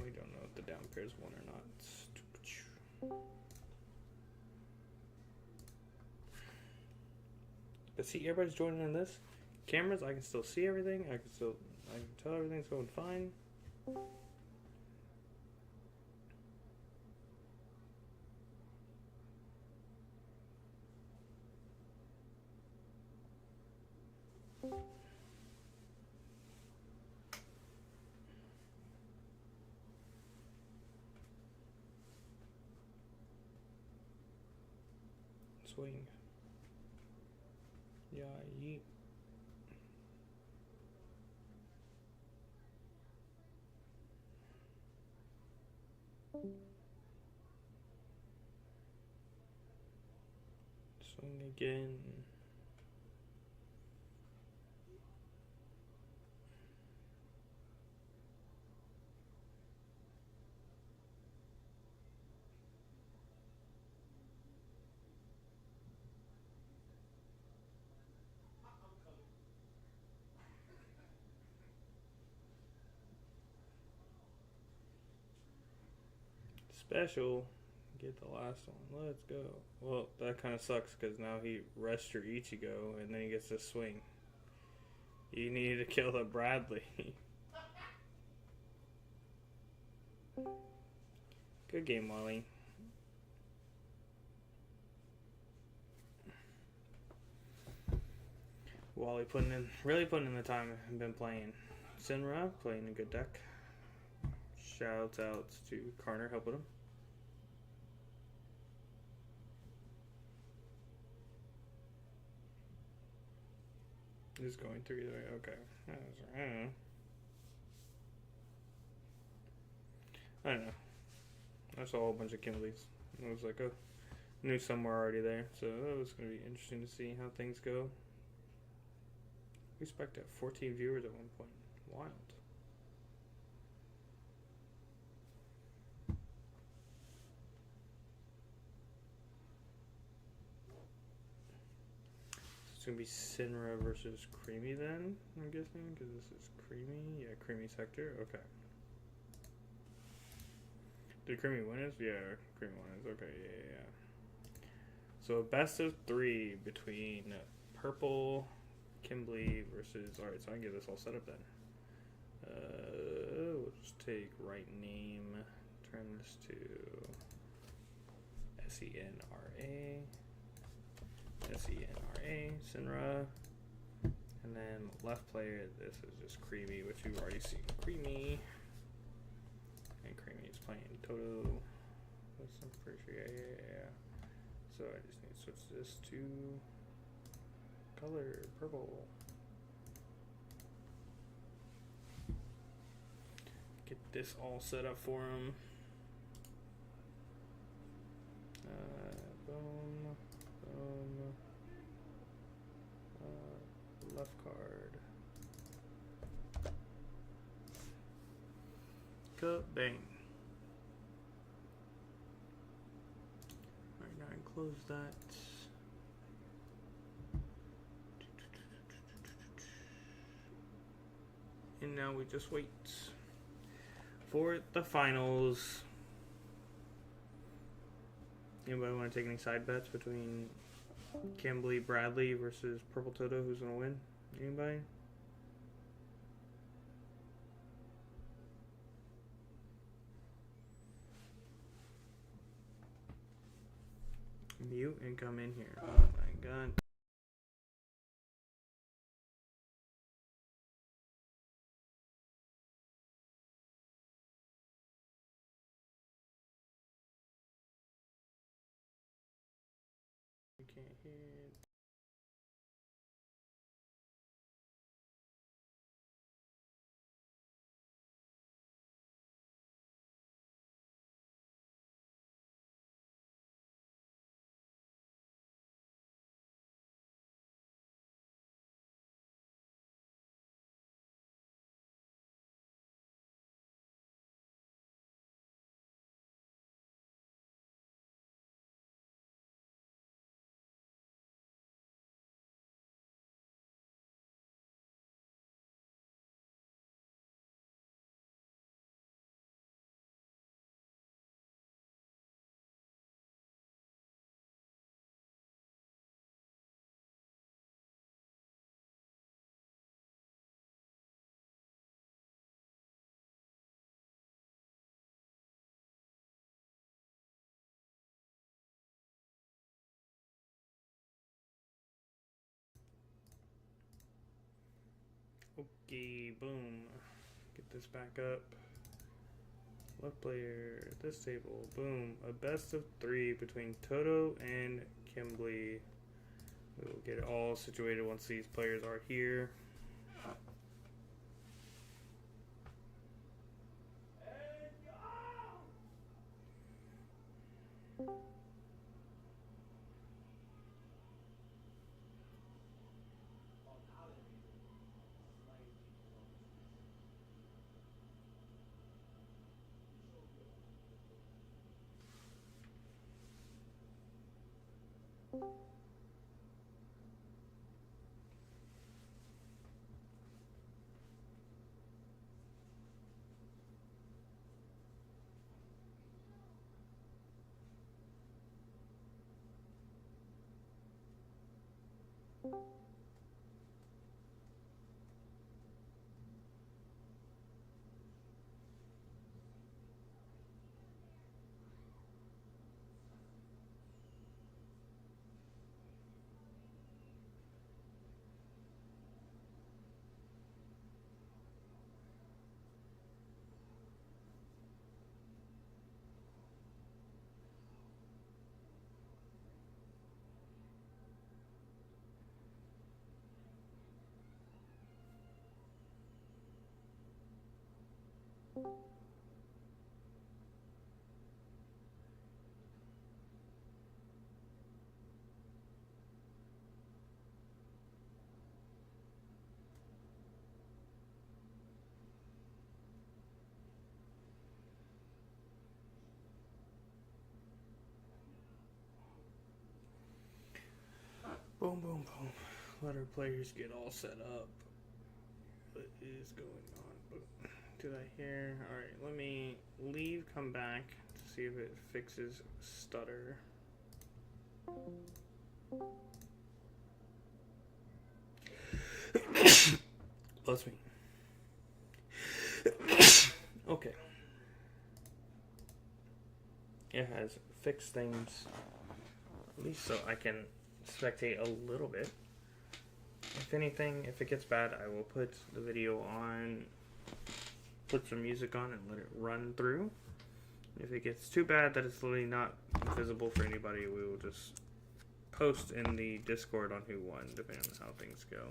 we don't know if the down pairs won or not. But see, everybody's joining in this. Cameras, I can still see everything. I can tell everything's going fine. Swing. Yeah, yeet. Swing again. Special. Get the last one. Let's go. Well, that kind of sucks because now he rests your Ichigo and then he gets to swing. You need to kill the Bradley. Good game, Wally. Wally really putting in the time and been playing. Sinra playing a good deck. Shout outs to Carner helping him. He's going through either way. Okay. I don't know. I saw a whole bunch of Kimberleys. I was like, oh, knew some were already there. So it was going to be interesting to see how things go. We spiked at 14 viewers at one point. Wild. It's going to be Sinra versus Creamy then, I'm guessing, because this is Creamy. Yeah, Creamy's Hector. Okay. Did Creamy win it? Yeah, Creamy won it. Okay, yeah. So best of 3 between Purple, Kimberly versus... Alright, so I can get this all set up then. We'll just take right name, turn this to SENRA. SENRA, Sinra, and then left player, this is just Creamy, which you've already seen. Creamy, and Creamy is playing Toto, I'm pretty sure, yeah. So I just need to switch this to color, purple. Get this all set up for him. Boom. Left card. Cut, bang. Alright, now I can close that. And now we just wait for the finals. Anybody want to take any side bets between Kimberly Bradley versus Purple Toto? Who's going to win? Anybody? Mute and come in here. Oh my god. You can't hear. Okay, boom. Get this back up. Left player, this table, boom. A best of 3 between Toto and Kimberly. We will get it all situated once these players are here. Boom, boom, boom. Let our players get all set up. What is going on? Boom. Did I hear? Alright, let me leave, come back to see if it fixes stutter. Bless me. Okay. It has fixed things, at least so I can spectate a little bit. If anything, if it gets bad, I will put the video on, put some music on and let it run through. If it gets too bad that it's literally not visible for anybody, we will just post in the Discord on who won, depending on how things go.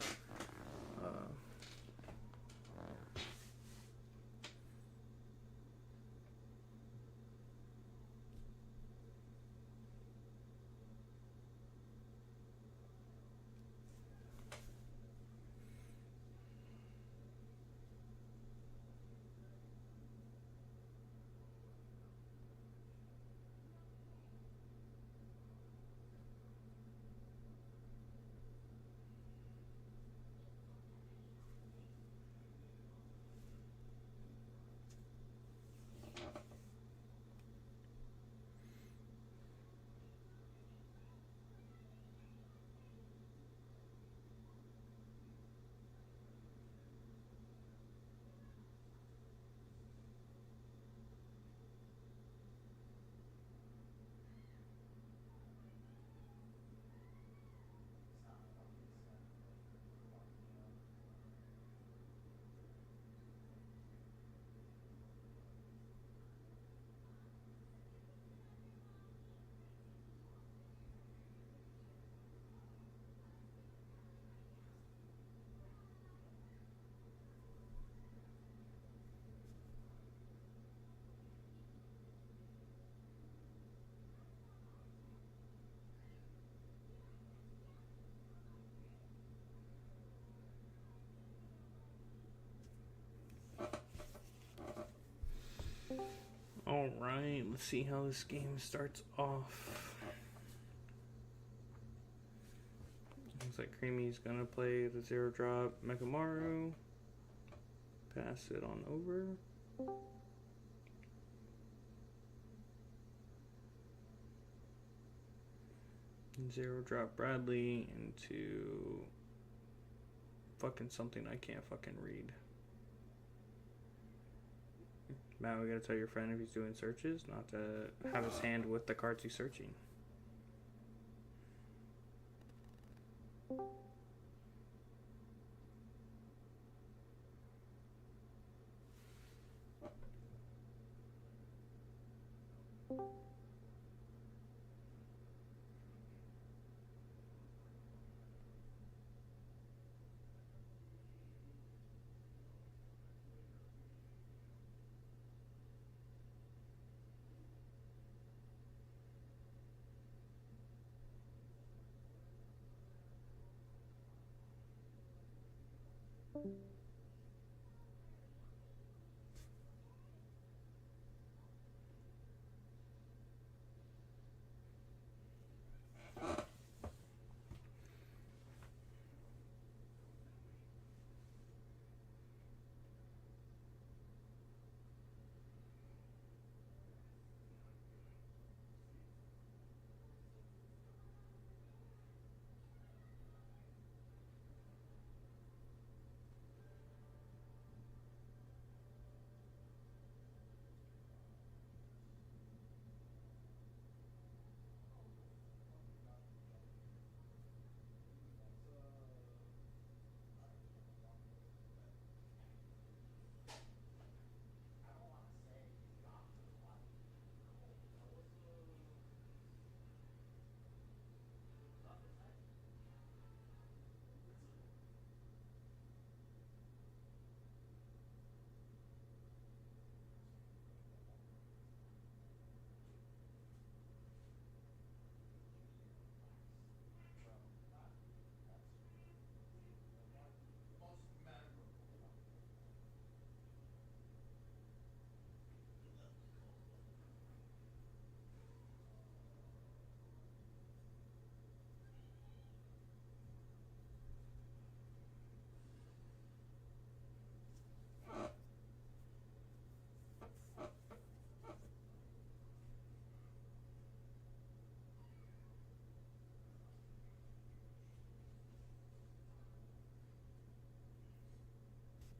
Alright, let's see how this game starts off. Looks like Creamy's gonna play the 0-drop Mekamaru. Pass it on over. 0-drop Bradley into fucking something I can't fucking read. Matt, we gotta tell your friend if he's doing searches not to have his hand with the cards he's searching.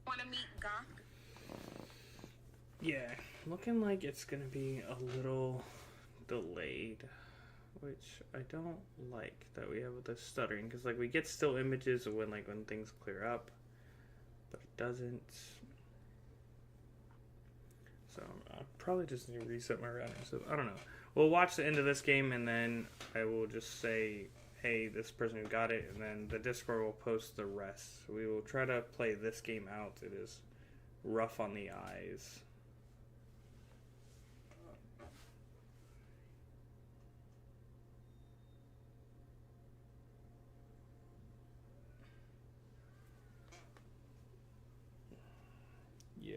Want to meet Gok? Yeah, looking like it's gonna be a little delayed, which I don't like that we have with the stuttering, because like we get still images of when things clear up, but it doesn't. So I'll probably just need to reset my router. So I don't know. We'll watch the end of this game and then I will just say, hey, this person who got it, and then the Discord will post the rest. So we will try to play this game out. It is rough on the eyes. Yeah.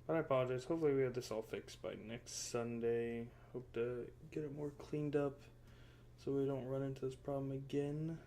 But I apologize. Hopefully we have this all fixed by next Sunday. Hope to get it more cleaned up so we don't run into this problem again.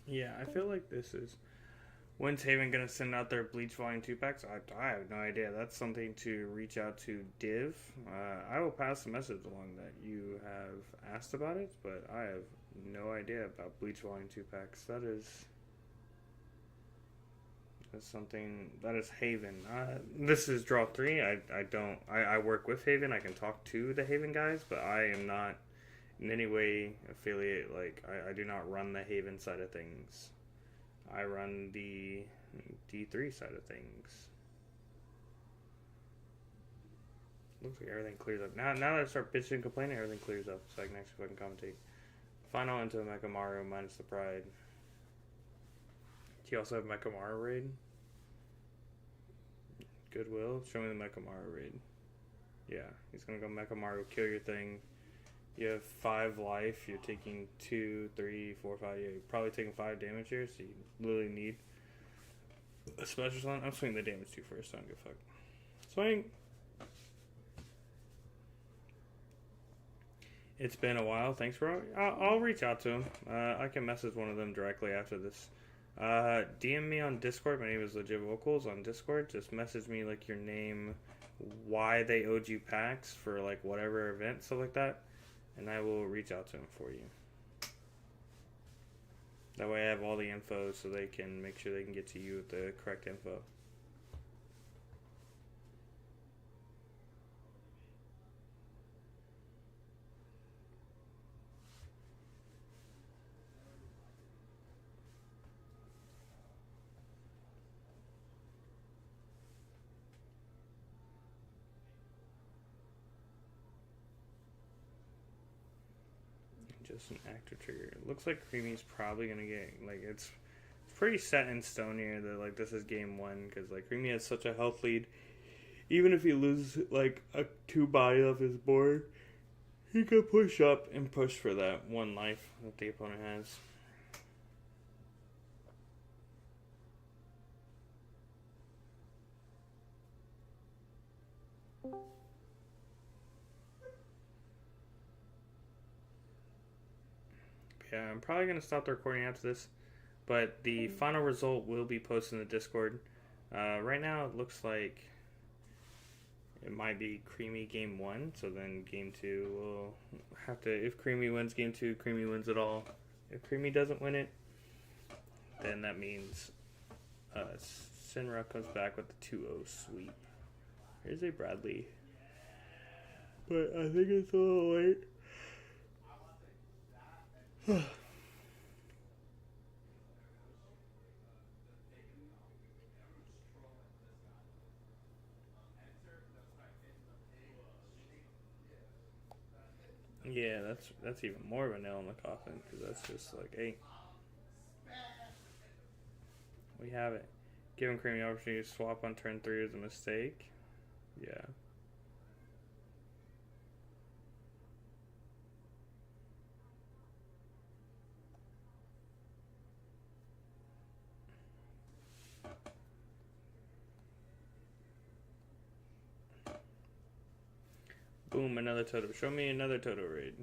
Yeah, I feel like this is. When's Haven gonna send out their Bleach Volume 2 packs? I have no idea. That's something to reach out to Div. I will pass the message along that you have asked about it, but I have no idea about Bleach Volume 2 packs. That's something that is Haven. This is Draw3. I work with Haven. I can talk to the Haven guys, but I am not in any way affiliate. Like I do not run the Haven side of things. I run the D3 side of things. Looks like everything clears up. Now that I start bitching and complaining, everything clears up, so I can actually fucking commentate. Final into Mechamaru minus the Pride. Do you also have Mechamaru raid? Goodwill? Show me the Mechamaru raid. Yeah, he's gonna go Mechamaru, kill your thing. You have 5 life, you're taking 2, 3, 4, 5, yeah, you're probably taking 5 damage here, so you literally need a special slot. I'm swinging the damage too first, so I don't give a fuck. Swing! It's been a while, thanks bro. I'll reach out to him. I can message one of them directly after this. DM me on Discord, my name is Legit Vocals on Discord. Just message me like your name, why they owed you packs for like whatever event, stuff like that. And I will reach out to him for you. That way I have all the info so they can make sure they can get to you with the correct info. Just an actor trigger. It looks like Creamy's probably gonna get like it's pretty set in stone here that like this is game 1 because like Creamy has such a health lead. Even if he loses like a 2 body off his board, he could push up and push for that 1 life that the opponent has. Yeah, I'm probably going to stop the recording after this, but the final result will be posted in the Discord. Right now, it looks like it might be Creamy game 1, so then game 2 will have to, if Creamy wins game 2, Creamy wins it all. If Creamy doesn't win it, then that means Sinra comes back with the 2-0 sweep. Here's a Bradley, but I think it's a little late. Yeah, that's even more of a nail in the coffin because that's just like, hey, we have it. Giving Creamy opportunity to swap on turn 3 is a mistake. Yeah. Boom, another Toto. Show me another Toto raid.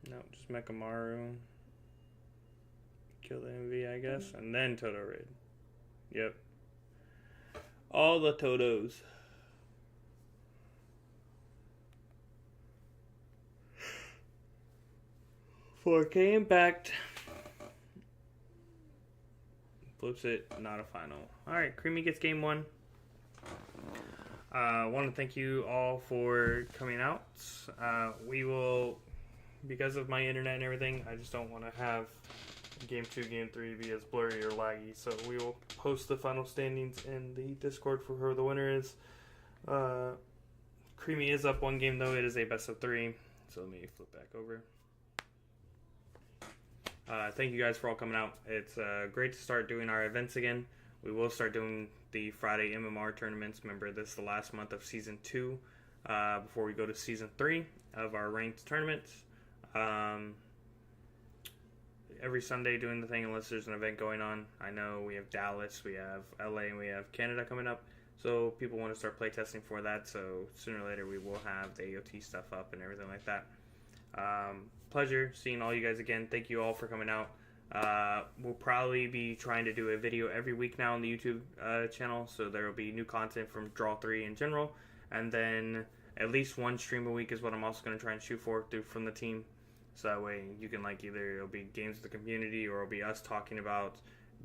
No, just Mechamaru. Kill the MV, I guess. And then Toto raid. Yep. All the Totos. $4K impact. Flips it, not a final. Alright, Creamy gets game 1. I want to thank you all for coming out. We will, because of my internet and everything, I just don't want to have game 2, game 3 be as blurry or laggy. So we will post the final standings in the Discord for who the winner is. Creamy is up 1 game though. It is a best of 3. So let me flip back over. Thank you guys for all coming out. It's great to start doing our events again. We will start doing the Friday MMR tournaments. Remember, this is the last month of Season 2 before we go to Season 3 of our ranked tournaments. Every Sunday doing the thing unless there's an event going on. I know we have Dallas, we have LA, and we have Canada coming up. So people want to start playtesting for that. So sooner or later we will have the AOT stuff up and everything like that. pleasure seeing all you guys again. Thank you all for coming out. We'll probably be trying to do a video every week now on the YouTube channel, so there will be new content from Draw3 in general, and then at least one stream a week is what I'm also going to try and shoot for from the team. So that way you can either it'll be games with the community or it'll be us talking about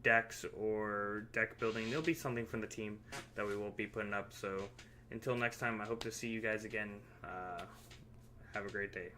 decks or deck building. There'll be something from the team that we will be putting up. So until next time, I hope to see you guys again. Have a great day.